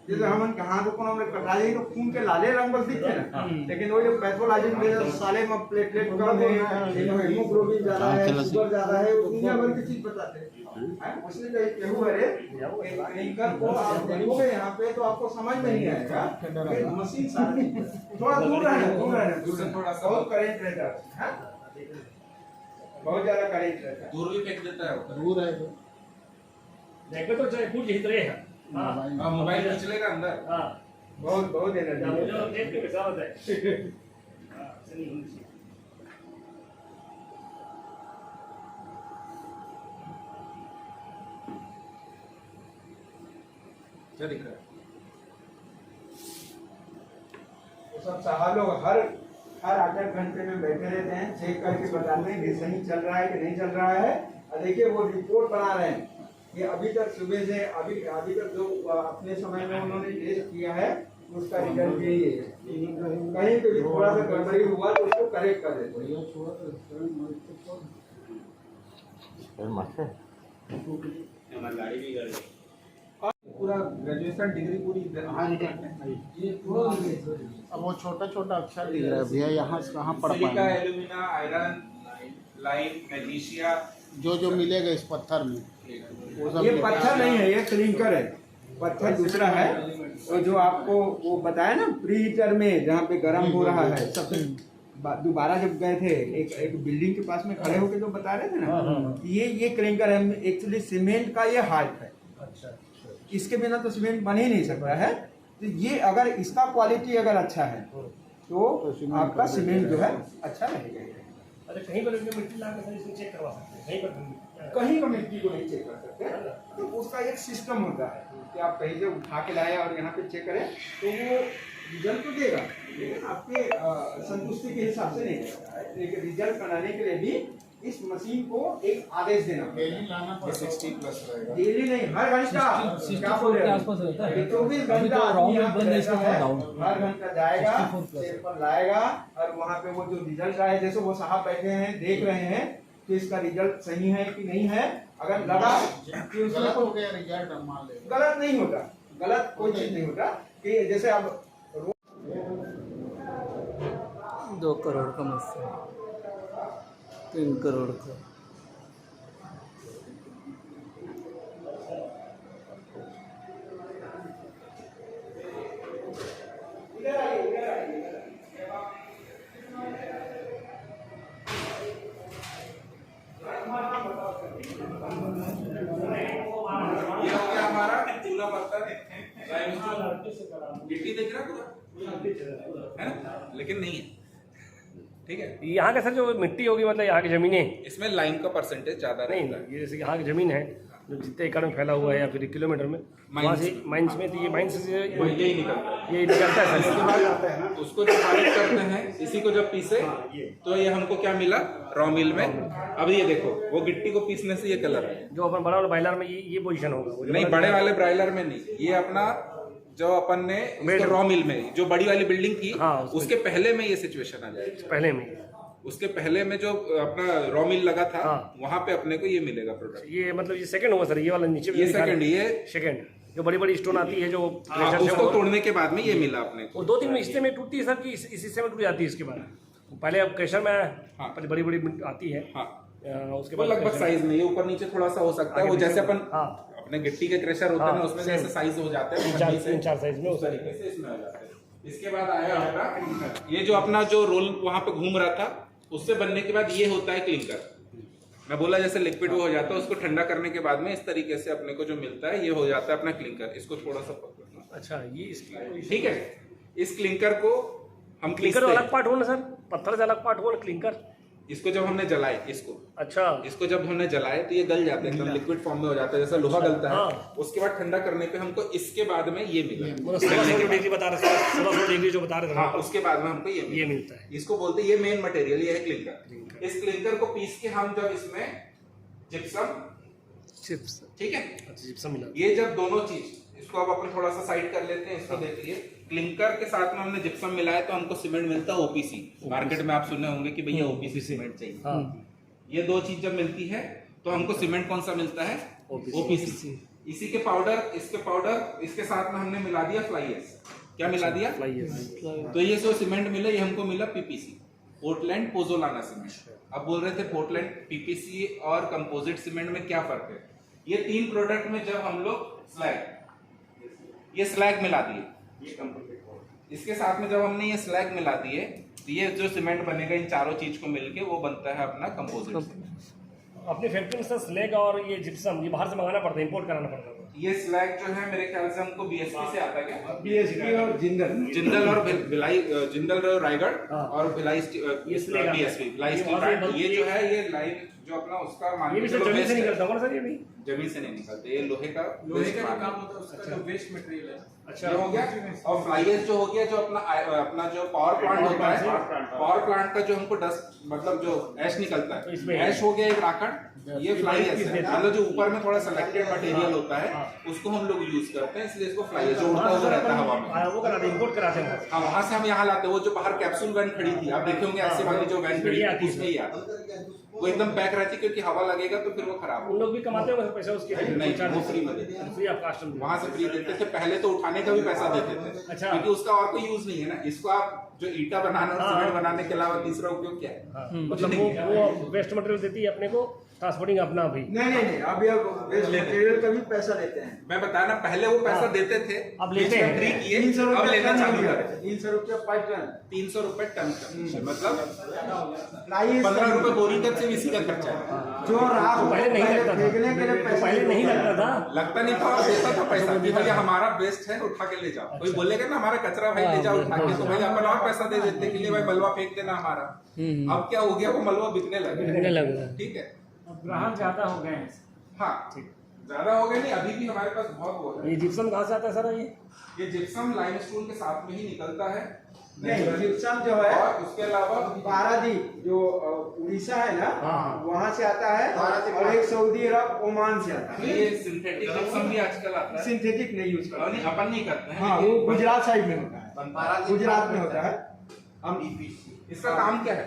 [SPEAKER 6] जैसे हम हाथ को हमने कटा देंगे तो खून के लाले रंग बस दिखते ना, लेकिन वो जो पैथोलॉजी में साले में प्लेटलेट कम है, हीमोग्लोबिन ज्यादा है, शुगर ज्यादा है, वो दुनिया भर की चीज बताते हैं। उसने कही केहू अरे क्लिंकर को आप देखोगे यहाँ पे तो आपको समझ में नहीं आएगा, मशीन सारी थोड़ा दूर रहना थोड़ा सा बहुत करंट रहता है, बहुत ज्यादा करंट रहता है,
[SPEAKER 4] दूर भी फेंक देता है,
[SPEAKER 6] दूर है
[SPEAKER 1] देखो तो चाहे कुछ हित रहे हैं।
[SPEAKER 4] हाँ मोबाइल खींच लेगा अंदर।
[SPEAKER 1] हाँ
[SPEAKER 6] बहुत एनर्जी
[SPEAKER 1] मुझे देख के कैसा होता है। हाँ चलिए
[SPEAKER 4] क्या दिख रहा है?
[SPEAKER 6] वो सब साहब लोग हर 8-8 घंटे में बैठे रहते हैं, चेक करके बताते हैं कि सही चल रहा है कि नहीं चल रहा है। और देखिए वो रिपोर्ट बना रहे हैं कि अभी तक सुबह से अभी तक जो अपने समय में उन्होंने टेस्ट किया है उसका रिजल्ट यही है। कहीं पे भी थोड़ा सा गड़बड़ी हुआ तो उसको करेक्ट कर देते हैं।
[SPEAKER 4] पूरा ग्रेजुएशन डिग्री पूरी
[SPEAKER 8] अब वो छोटा छोटा अक्षर दिख रहा है भैया, यहाँ से कहाँ पढ़
[SPEAKER 4] सिलिका,
[SPEAKER 8] पाएंगे?
[SPEAKER 4] एल्यूमिना, आयरन, लाइम, मैग्नीशिया,
[SPEAKER 8] जो मिलेगा इस पत्थर में वो सब
[SPEAKER 6] ये पत्थर नहीं है, ये क्लिंकर है, पत्थर दूसरा है। और जो आपको वो बताया ना प्री हीटर में जहाँ पे गर्म हो रहा है, सबसे दोबारा जब गए थे एक बिल्डिंग के पास में खड़े होकर जो बता रहे थे ना, ये क्लिंकर है एक्चुअली सीमेंट का ये हार्ट है। इसके बिना तो सीमेंट बन ही नहीं सकता है। तो ये अगर इसका क्वालिटी अगर अच्छा है तो आपका सीमेंट जो है अच्छा रहेगा।
[SPEAKER 1] अच्छा कहीं पर मिट्टी ला के इसको चेक करवा सकते हैं,
[SPEAKER 6] कहीं का मिट्टी को नहीं चेक कर सकते, तो उसका एक सिस्टम होता है कि आप कहीं से उठा के लाए और यहाँ पे चेक करें तो वो रिजल्ट तो देगा, लेकिन आपके संतुष्टि के हिसाब से नहीं देगा है। लेकिन रिजल्ट बनाने के लिए भी इस मशीन को एक आदेश देना पड़ेगा।
[SPEAKER 4] 60+ रहेगा।
[SPEAKER 6] डेली नहीं, हर घंटा क्या बोल रहे हैं 24 घंटा हर घंटा जाएगा, सैंपल लाएगा और वहाँ पे वो जो रिजल्ट आए, जैसे वो साहब बैठे हैं देख रहे हैं कि इसका रिजल्ट सही है कि नहीं है। अगर लगा कि उसमें
[SPEAKER 8] गलत हो गया रिजल्ट, हम मान लेंगे।
[SPEAKER 6] गलत नहीं होता, गलत कोई चीज नहीं होता कि जैसे अब
[SPEAKER 3] 2 करोड़ का मसला, 3 करोड़ का।
[SPEAKER 4] ये हो गया हमारा चूना पत्थर, गिट्टी दिख रहा पूरा है ना, लेकिन नहीं है। ठीक है,
[SPEAKER 1] यहाँ का सर जो मिट्टी होगी मतलब यहाँ की जमीनें
[SPEAKER 4] इसमें लाइम का परसेंटेज ज्यादा
[SPEAKER 1] नहीं,
[SPEAKER 4] रहता है।
[SPEAKER 1] ये जैसे यहाँ की जमीन है जो जितने एकड़ में फैला हुआ है या फिर किलोमीटर में वहाँ से माइंस में, तो ये माइंस से
[SPEAKER 4] वो यही निकलता है।
[SPEAKER 1] ये निकलता है सर।
[SPEAKER 4] उसको जब पालिश करते हैं, इसी को जब पीसे तो ये हमको क्या मिला रॉ मिल में। अब ये देखो वो गिट्टी को पीसने से ये कलर है।
[SPEAKER 1] जो अपन बड़ा वाला बायलर में ये पोजीशन होगा वो जो
[SPEAKER 4] नहीं,
[SPEAKER 1] बड़ा-
[SPEAKER 4] बड़े वाले ब्रायलर में नहीं, ये अपना जो अपन ने रॉ मिल में जो बड़ी वाली बिल्डिंग थी
[SPEAKER 1] हाँ,
[SPEAKER 4] उसके पहले में ये सिचुएशन आ जाएगी।
[SPEAKER 1] पहले में
[SPEAKER 4] उसके पहले में जो अपना रॉ मिल लगा था
[SPEAKER 1] हाँ।
[SPEAKER 4] वहां पे अपने को ये मिलेगा प्रोडक्ट।
[SPEAKER 1] ये मतलब ये सेकंड होगा सर, ये वाला नीचे
[SPEAKER 4] ये सेकंड, ये
[SPEAKER 1] सेकंड जो बड़ी बड़ी स्टोन आती है जो
[SPEAKER 4] हाँ,
[SPEAKER 1] pressure से
[SPEAKER 4] उसको
[SPEAKER 1] वो-
[SPEAKER 4] तोड़ने के बाद में ये मिला अपने को।
[SPEAKER 1] वो 2-3 हिस्से में टूटती है सर कि इस हिस्से में टूट जाती है इसके बाद? पहले अब क्रेशर में
[SPEAKER 4] हाँ।
[SPEAKER 1] बड़ी बड़ी आती है
[SPEAKER 4] हाँ,
[SPEAKER 1] उसके
[SPEAKER 4] वो
[SPEAKER 1] बाद
[SPEAKER 4] लगभग
[SPEAKER 1] crusher-
[SPEAKER 4] साइज में, ये ऊपर नीचे थोड़ा सा हो सकता है,
[SPEAKER 1] आगे
[SPEAKER 4] वो जैसे
[SPEAKER 1] पीछे-
[SPEAKER 4] अपन
[SPEAKER 1] हाँ।
[SPEAKER 4] अपने गिट्टी के क्रेशर होते हैं ना,
[SPEAKER 1] हाँ,
[SPEAKER 4] उसमें
[SPEAKER 1] same।
[SPEAKER 4] जैसे साइज हो जाते हैं,
[SPEAKER 1] 3-4 साइज में
[SPEAKER 4] उस तरीके से इसमें हो जाते हैं। इसके बाद आया अपना ये जो अपना जो रोल वहां पे घूम रहा था, उससे बनने के बाद ये होता है क्लिंकर। मैं बोला जैसे लिक्विड वो हो जाता है, उसको ठंडा करने के बाद में इस तरीके से अपने को जो मिलता है ये हो जाता है अपना क्लिंकर। इसको थोड़ा सा पकड़ना,
[SPEAKER 1] अच्छा, ये इसकी
[SPEAKER 4] ठीक है। इस क्लिंकर को हम
[SPEAKER 1] क्लिंकर
[SPEAKER 4] पीसते हैं।
[SPEAKER 1] अलग पार्ट हो ना सर, पत्थर से अलग पार्ट हो ना क्लिंकर?
[SPEAKER 4] इसको जब हमने जलाए,
[SPEAKER 1] अच्छा,
[SPEAKER 4] इसको जब हमने जलाए तो ये गल जाते हैं, एकदम लिक्विड फॉर्म में हो जाता है, जैसा लोहा गलता है।
[SPEAKER 1] हाँ।
[SPEAKER 4] उसके बाद ठंडा करने पे हमको इसके बाद में ये मिला।
[SPEAKER 1] मतलब 1600 डिग्री बता रहे थे, 1600 डिग्री जो बता रहे थे
[SPEAKER 4] हाँ, उसके बाद में हमको
[SPEAKER 1] ये
[SPEAKER 4] ये
[SPEAKER 1] मिलता है।
[SPEAKER 4] इसको बोलते हैं, ये मेन मटेरियल ये है क्लिंकर। इस क्लिंकर को पीस के हम जब इसमें जिप्सम,
[SPEAKER 1] चिप्स,
[SPEAKER 4] ठीक है,
[SPEAKER 1] अच्छा जिप्सम मिला।
[SPEAKER 4] ये जब दोनों चीज, इसको अब अपन थोड़ा सा साइड कर लेते हैं। इसको देखिए, क्लिंकर के साथ में हमने जिप्सम मिलाया तो हमको सीमेंट मिलता है ओपीसी। मार्केट में आप सुने होंगे कि भैया ओपीसी सीमेंट चाहिए।
[SPEAKER 1] हाँ,
[SPEAKER 4] ये दो चीज जब मिलती है तो हमको सीमेंट कौन सा मिलता है? ओपीसी। इसी के पाउडर, इसके पाउडर, इसके साथ में हमने मिला दिया फ्लाई एश। क्या मिला दिया?
[SPEAKER 1] फ्लाई है।
[SPEAKER 4] तो ये जो सीमेंट मिला ये हमको मिला पीपीसी, पोर्टलैंड पोजोलाना सीमेंट। अब बोल रहे थे पोर्टलैंड, पीपीसी और कंपोजिट सीमेंट में क्या फर्क है? ये तीन प्रोडक्ट में जब हम लोग स्लैग, ये स्लैग मिला दिए, ये कंपोजिट, इसके साथ में जब हमने ये स्लैग मिला दिए तो ये जो सीमेंट बनेगा इन चारों चीज को मिलके वो बनता है अपना कंपोजिट सीमेंट।
[SPEAKER 1] अपनी फैक्ट्री में सर स्लैग और ये जिप्सम ये बाहर से मंगाना पड़ता है, इंपोर्ट कराना पड़ता है?
[SPEAKER 4] ये स्लैग जो है मेरे ख्याल से हमको बीएसपी से आता है क्या?
[SPEAKER 6] बीएसपी और
[SPEAKER 4] जिंदल और भिलाई, जिंदल और रायगढ़
[SPEAKER 1] हाँ।
[SPEAKER 4] और भिलाई
[SPEAKER 1] ये स्लैग आता है।
[SPEAKER 4] बीएसपी, भिलाई
[SPEAKER 1] ये
[SPEAKER 4] स्टील
[SPEAKER 1] वहाँ से
[SPEAKER 4] प्लांट। ये
[SPEAKER 1] बनती
[SPEAKER 4] जो
[SPEAKER 1] है।
[SPEAKER 4] है ये लाइन जो अपना उसका मान
[SPEAKER 1] ये भी
[SPEAKER 4] के
[SPEAKER 1] सर
[SPEAKER 4] चलो
[SPEAKER 1] जमीन से
[SPEAKER 4] waste है।
[SPEAKER 1] निकलता होगा ना सर? ये भी
[SPEAKER 4] जमीन से नहीं निकलते, ये लोहे का waste माल है।
[SPEAKER 1] अच्छा,
[SPEAKER 4] ये हो गया। और फ्लाई एश जो हो गया, जो अपना जो पावर प्लांट होता है, पावर प्लांट का जो हमको डस्ट मतलब जो ऐश निकलता
[SPEAKER 1] तो
[SPEAKER 4] है,
[SPEAKER 1] इसमें
[SPEAKER 4] ऐश हो गया एक राकड़, ये फ्लाई एश है। मतलब जो ऊपर में थोड़ा सिलेक्टेड मटेरियल होता है
[SPEAKER 1] हाँ।
[SPEAKER 4] उसको हम लोग यूज करते हैं, इसलिए इसको फ्लाई एश जो उड़ता हुआ रहता है हवा में।
[SPEAKER 1] वो कराते इंपोर्ट कराते हैं।
[SPEAKER 4] हाँ, वहां से हम यहाँ लाते हैं। वो जो बाहर कैप्सूल वैन खड़ी थी, आप देखे होंगे ऐसे वाली जो वैन खड़ी थी, उसमें ही आता है। वो एकदम पैक रहती है क्योंकि हवा लगेगा तो फिर वो खराब
[SPEAKER 1] उन
[SPEAKER 4] होगा।
[SPEAKER 1] लोग भी कमाते होंगे पैसा उसके लिए?
[SPEAKER 4] नहीं, वो फ्री में देते हैं।
[SPEAKER 1] फ्री ऑफ कास्ट में।
[SPEAKER 4] वहां से फ्री देते थे, पहले तो उठाने का भी पैसा देते थे।
[SPEAKER 1] अच्छा।
[SPEAKER 4] क्योंकि उसका और कोई यूज नहीं है ना। इसको आप जो ईटा बनाना और
[SPEAKER 1] हाँ।
[SPEAKER 4] सीमेंट बनाने के अलावा तीसरा उपयोग क्या है?
[SPEAKER 1] हाँ,
[SPEAKER 4] कुछ
[SPEAKER 1] मतलब
[SPEAKER 4] नहीं है।
[SPEAKER 1] वो वेस्ट मटेरियल देती है अपने को, ट्रांसपोर्टिंग अपना भी।
[SPEAKER 6] नहीं, अब ये वेस्ट मटेरियल का भी पैसा लेते हैं।
[SPEAKER 4] मैं बताया ना, पहले वो पैसा
[SPEAKER 1] हाँ।
[SPEAKER 4] देते थे,
[SPEAKER 1] अब लेते हैं।
[SPEAKER 4] फ्री किए,
[SPEAKER 6] 300
[SPEAKER 4] अब
[SPEAKER 6] रुपये
[SPEAKER 4] लेना चालू करे।
[SPEAKER 6] 300 रुपये पर टन।
[SPEAKER 4] 300 रुपए टन का, मतलब
[SPEAKER 6] फ्लाई एश
[SPEAKER 4] 15 रुपए बोरी तक से इसी का खर्चा है।
[SPEAKER 6] जो राख
[SPEAKER 1] तो पहले नहीं लगता था।
[SPEAKER 6] फेंकने के लिए
[SPEAKER 1] तो
[SPEAKER 6] पैसा
[SPEAKER 1] पहले नहीं लगता था।
[SPEAKER 4] लगता नहीं था और देता था पैसा कि भैया हमारा वेस्ट है, उठा के ले जाओ। कोई बोलेगा ना हमारा कचरा भाई ले जाओ उठा के, तो भाई अपन और पैसा दे देते कि ले भाई मलबा फेंक देना हमारा। अब क्या हो गया, वो मलबा बिकने लगा। ठीक है,
[SPEAKER 7] ग्राहक ज्यादा हो गए हैं।
[SPEAKER 4] हाँ, ज्यादा हो गए नहीं, अभी भी हमारे पास बहुत हो रहा
[SPEAKER 1] ये जिप्सम कहाँ से आता है सर?
[SPEAKER 4] ये जिप्सम लाइमस्टोन के साथ में ही निकलता है।
[SPEAKER 6] नहीं, जिप्सम जो है
[SPEAKER 4] और उसके अलावा
[SPEAKER 6] पारादीप जो उड़ीसा है ना,
[SPEAKER 1] हाँ।
[SPEAKER 6] वहाँ से आता है और एक सऊदी अरब ओमान से आता है।
[SPEAKER 4] ये सिंथेटिक जिप्सम भी आजकल आता है।
[SPEAKER 6] सिंथेटिक नहीं यूज करते।
[SPEAKER 4] नहीं, अपन नहीं करते हैं।
[SPEAKER 6] हाँ, वो
[SPEAKER 4] लेकिन
[SPEAKER 6] गुजरात साइड में होता है, गुजरात में होता है। हम
[SPEAKER 4] इसका काम क्या है?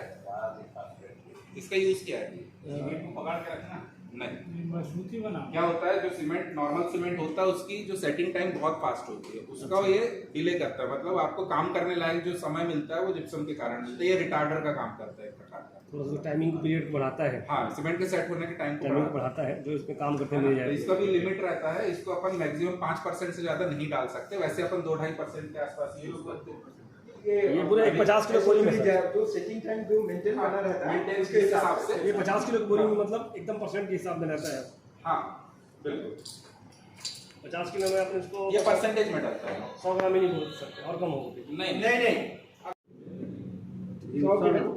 [SPEAKER 4] इसका यूज क्या है? पकड़ के रखना नहीं,
[SPEAKER 7] मजबूती बना।
[SPEAKER 4] क्या होता है, जो सीमेंट नॉर्मल सीमेंट होता है उसकी जो सेटिंग टाइम बहुत फास्ट होती है, उसका ये डिले करता है। मतलब आपको काम करने लायक जो समय मिलता है वो जिप्सम के कारण मिलता है। ये रिटार्डर का काम करता है एक प्रकार का।
[SPEAKER 1] थोड़ा सा टाइमिंग पीरियड बढ़ाता है,
[SPEAKER 4] हाँ, सीमेंट के सेट होने के टाइम को
[SPEAKER 1] टाइमिंग
[SPEAKER 4] बढ़ाता
[SPEAKER 1] बढ़ाता है, जो इसमें काम करते
[SPEAKER 4] है।
[SPEAKER 1] मिल
[SPEAKER 4] तो
[SPEAKER 1] जाए।
[SPEAKER 4] इसका भी लिमिट रहता है। इसको अपन मैक्सिमम 5% से ज्यादा नहीं डाल सकते। वैसे अपन 2-2.5% के आसपास यूज करते हैं।
[SPEAKER 1] ये पूरा एक 50 किलो बोरी में सर?
[SPEAKER 6] जो सेटिंग टाइम जो मेंटेन करना रहता है
[SPEAKER 4] मेंटेन
[SPEAKER 6] उसके हिसाब से।
[SPEAKER 1] ये 50 किलो की बोरी में मतलब एकदम परसेंट के हिसाब में रहता है।
[SPEAKER 4] हाँ, बिल्कुल,
[SPEAKER 1] 50 किलो में अपन इसको
[SPEAKER 4] ये परसेंटेज में डलता है।
[SPEAKER 1] 100 ग्राम ही नहीं बोल सकते, और कम होगी।
[SPEAKER 4] नहीं
[SPEAKER 6] नहीं,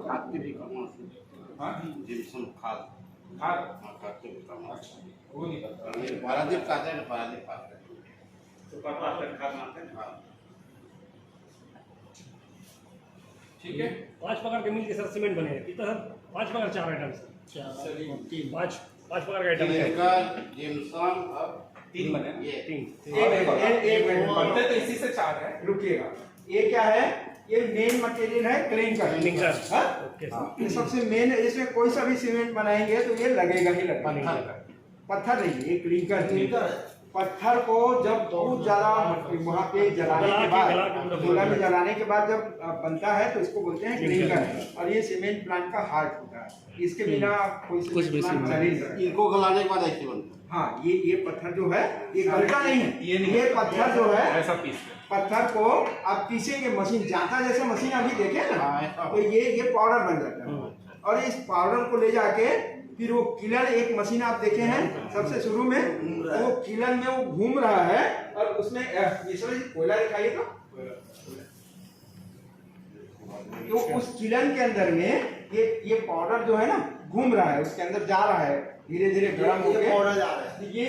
[SPEAKER 8] खाद के भी काम आते हैं।
[SPEAKER 4] हाँ,
[SPEAKER 8] जिप्सम खाद,
[SPEAKER 4] खाद,
[SPEAKER 8] खाद के भी काम आते हैं।
[SPEAKER 4] वो नहीं करता।
[SPEAKER 8] ये पारादीप का आता है, पारादीप आता है।
[SPEAKER 4] ठीक है,
[SPEAKER 1] 5 प्रकार के मिल के सर सीमेंट बने हैं। कितना सर? 5 प्रकार 4 आइटम सर? 5 प्रकार का आइटम है।
[SPEAKER 8] क्लिंकर, जिप्सम, अब
[SPEAKER 4] 3 बने।
[SPEAKER 8] ये
[SPEAKER 1] 3
[SPEAKER 6] एक मिनट
[SPEAKER 4] बनते तो इसी से 4 है।
[SPEAKER 6] रुकिएगा। ये क्या है? ये मेन मटेरियल है क्लिंकर।
[SPEAKER 1] क्लिंकर।
[SPEAKER 6] हाँ?
[SPEAKER 1] ओके
[SPEAKER 6] हाँ,
[SPEAKER 1] सर।
[SPEAKER 6] ये सबसे मेन है। इसमें कोई सा भी सीमेंट बनाएंगे तो ये लगेगा ही लगेगा।
[SPEAKER 1] क्लिंकर।
[SPEAKER 6] पत्थर नहीं, ये क्लिंकर है। पत्थर को जब बहुत ज़्यादा वहाँ पे जलाने के बाद, चूल्हा में जलाने के बाद जब बनता है तो इसको बोलते हैं क्लिंकर। और ये सीमेंट प्लांट का हार्ट होता है, इसके बिना कोई सीमेंट प्लांट चल नहीं सकता।
[SPEAKER 8] इनको गलाने के बाद ऐसे बनता है।
[SPEAKER 6] हाँ, ये पत्थर जो है ये गलता नहीं है, ये पत्थर जो है
[SPEAKER 4] ऐसा पीस
[SPEAKER 6] पत्थर को आप पीसेंगे, मशीन जाता जैसे मशीन अभी देखे ना, तो ये पाउडर बन जाता है। और इस पाउडर को ले जाके फिर वो किलन, एक मशीन आप देखे हैं सबसे शुरू में, वो किलन में वो घूम रहा है और उसमें कोयला दिखाइए तो उस किलन के अंदर में ये पाउडर जो है ना घूम रहा है, उसके अंदर जा रहा है धीरे धीरे गर्म होकर पाउडर जा रहा है। ये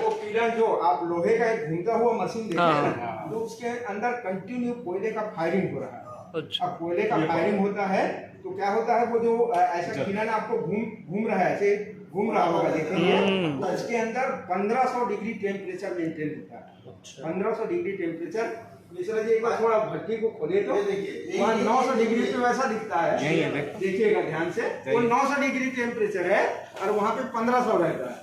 [SPEAKER 6] वो किलन जो आप लोहे का एक घूमता हुआ मशीन देखे हैं ना, तो उसके अंदर कंटिन्यू कोयले का फायरिंग हो रहा है। अब कोयले का फायरिंग होता है तो क्या होता है, वो जो ऐसा किलन आपको घूम रहा है, ऐसे घूम रहा होगा देखेंगे, तो उसके अंदर 1500 डिग्री टेम्परेचर मेंटेन होता है। 1500 डिग्री टेम्परेचर। मिश्रा जी एक बार थोड़ा भट्टी को खोले तो वहाँ 900 डिग्री पे वैसा दिखता है, देखिएगा ध्यान से, वो 900 डिग्री टेम्परेचर है और वहाँ पे 1500 रहता है।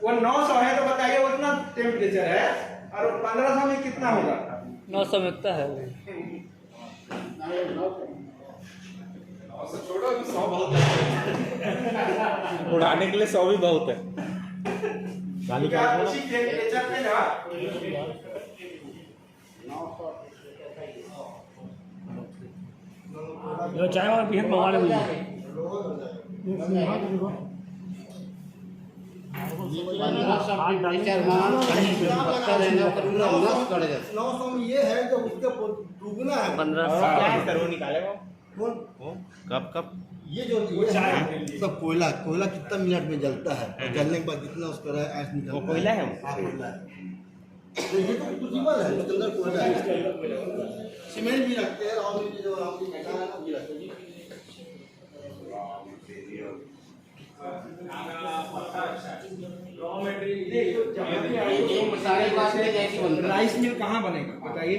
[SPEAKER 6] वो 900 है तो बताइए उतना टेम्परेचर है, और 1500 में कितना होगा?
[SPEAKER 3] 900 में उतना है।
[SPEAKER 4] छोड़ो, 100 बहुत है। उड़ाने के लिए 100 भी बहुत है।
[SPEAKER 6] उसी टेम्परेचर पे ना
[SPEAKER 1] जो चाय वाला पीहत मंगा ले मुझे।
[SPEAKER 8] ये है जो उसके डूबना है
[SPEAKER 3] 1500
[SPEAKER 1] निकाले
[SPEAKER 5] कब
[SPEAKER 8] ये जो सब कोयला कितना मिनट में जलता है, और जलने के बाद कितना उसका ऐश निकलता है।
[SPEAKER 5] कोयला है
[SPEAKER 8] कोयला है। तो ये तो पॉसिबल है, उसके अंदर कोयला है। सीमेंट भी रखते हैं, और भी जो हम भी है ना भी रखते हैं।
[SPEAKER 6] राइस मिल कहाँ बनेगा बताइए?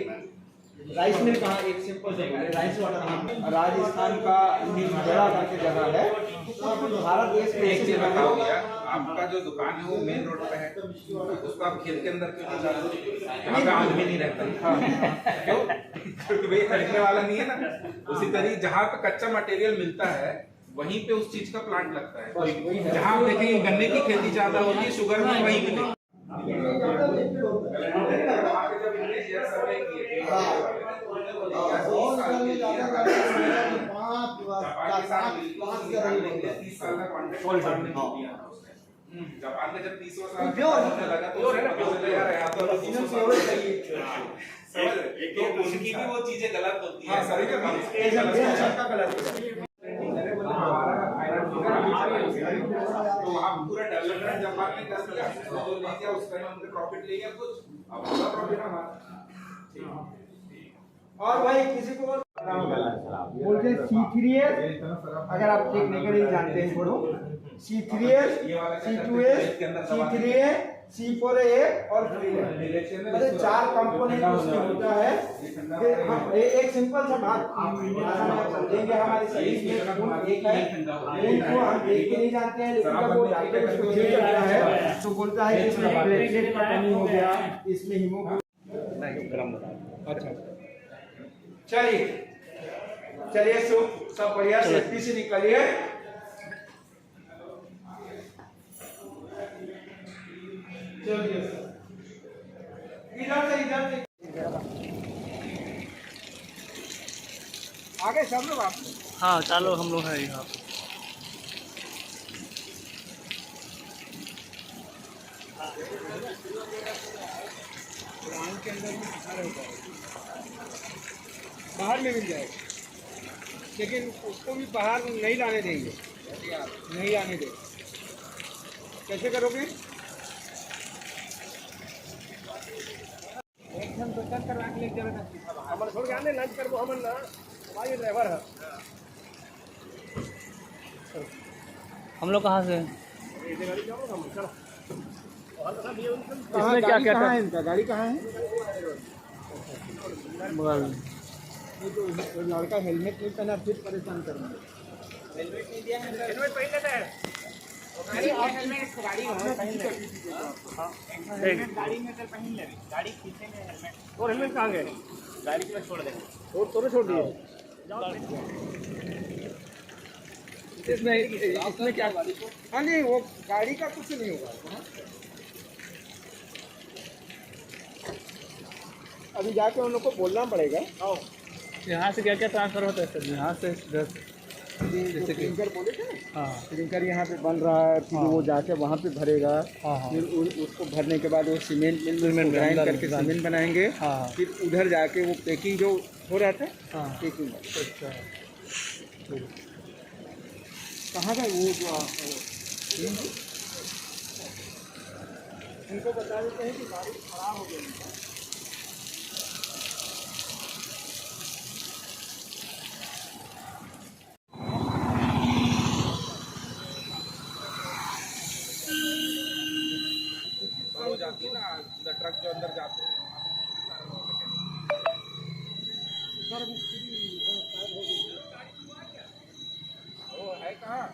[SPEAKER 6] राइस मिल कहाँ? एक सिंपल जगह है, राइस वाटर कहाँ? राजस्थान का निर्जला करके जगह है, भारत देश में
[SPEAKER 4] एक चीज बताओ भैया, आपका जो दुकान है वो मेन रोड पे है, उसको आप खेत के अंदर क्यों नहीं डालते? यहाँ पे आदमी नहीं रहता। क्यों? क्योंकि भाई खरीदने वाला नहीं है ना। उसी तरीके जहाँ पे कच्चा मटेरियल मिलता है वहीं पे उस चीज का प्लांट लगता है। जहाँ आप देखेंगे गन्ने की खेती ज्यादा होती है, शुगर में वहीं मिलेगी। जापान में जब 30 साल लगा तो उनकी भी वो चीजें गलत होती है। तो वहाँ पूरा डेवलपमेंट जापान ने कर दिया, जो ले गया उसका हमने प्रॉफिट ले गया कुछ, अब पूरा प्रॉफिट हमारा।
[SPEAKER 6] और भाई किसी को बोलते हैं C3S, अगर आप टेक्निकली जानते हैं थोड़ा, C3S, C2S, C3A, C4A और 3A, मतलब 4 कंपोनेंट उसमें होता है। एक सिंपल सा बात आप समझेंगे, हमारे शरीर में खून एक है, खून को हम देख के नहीं जानते हैं, लेकिन जब वो डॉक्टर उसको चेक करता है तो बोलता है कि इसमें प्लेटलेट का कमी हो गया, इसमें हीमोग्लोबिन। अच्छा चलिए सब बढ़िया सेफ्टी से निकलिए। इधर से आगे सब लोग आप।
[SPEAKER 3] हाँ चलो हम लोग हैं यहाँ।
[SPEAKER 6] के अंदर बाहर में मिल जाएगा, लेकिन उसको भी बाहर नहीं लाने देंगे, नहीं लाने देंगे। कैसे करोगे? एकदम तो चल करवा के लेके जाना, हमारे छोड़ के आने लंच कर वो हम ना हमारे ड्राइवर है।
[SPEAKER 3] हम लोग कहाँ से?
[SPEAKER 6] इसमें क्या क्या है? इनका गाड़ी कहाँ है?
[SPEAKER 3] बगल।
[SPEAKER 6] ये तो लड़का हेलमेट नहीं पहना फिर परेशान कर रहा है।
[SPEAKER 7] हेलमेट नहीं दिया है सर।
[SPEAKER 1] हेलमेट पहन लेते हैं।
[SPEAKER 7] गाड़ी और हेलमेट गाड़ी में पहन ले। हेलमेट गाड़ी में सर पहन ले। गाड़ी पीछे में हेलमेट।
[SPEAKER 1] और हेलमेट कहाँ गए?
[SPEAKER 7] गाड़ी में छोड़ देंगे।
[SPEAKER 1] तो छोड़ दिए।
[SPEAKER 6] इसमें क्या हाँ नहीं वो गाड़ी का कुछ नहीं होगा। अभी जाके उन लोग को बोलना पड़ेगा।
[SPEAKER 3] यहाँ से क्या क्या ट्रांसफर होता है सर? यहाँ से
[SPEAKER 6] जैसे क्लिंकर बोले थे ना, हाँ क्लिंकर यहाँ पे बन रहा है, फिर वो जाके वहाँ पे भरेगा, फिर उसको भरने के बाद वो सीमेंट मिल ग्राइंड करके सीमेंट बनाएंगे, फिर उधर जाके वो पैकिंग जो हो रहा था पैकिंग। अच्छा कहाँ का वो जो उनको बता देते हैं कि गाड़ी खराब हो गई।
[SPEAKER 4] हो जाती है ना ट्रक जो अंदर जाते हैं वो है कहाँ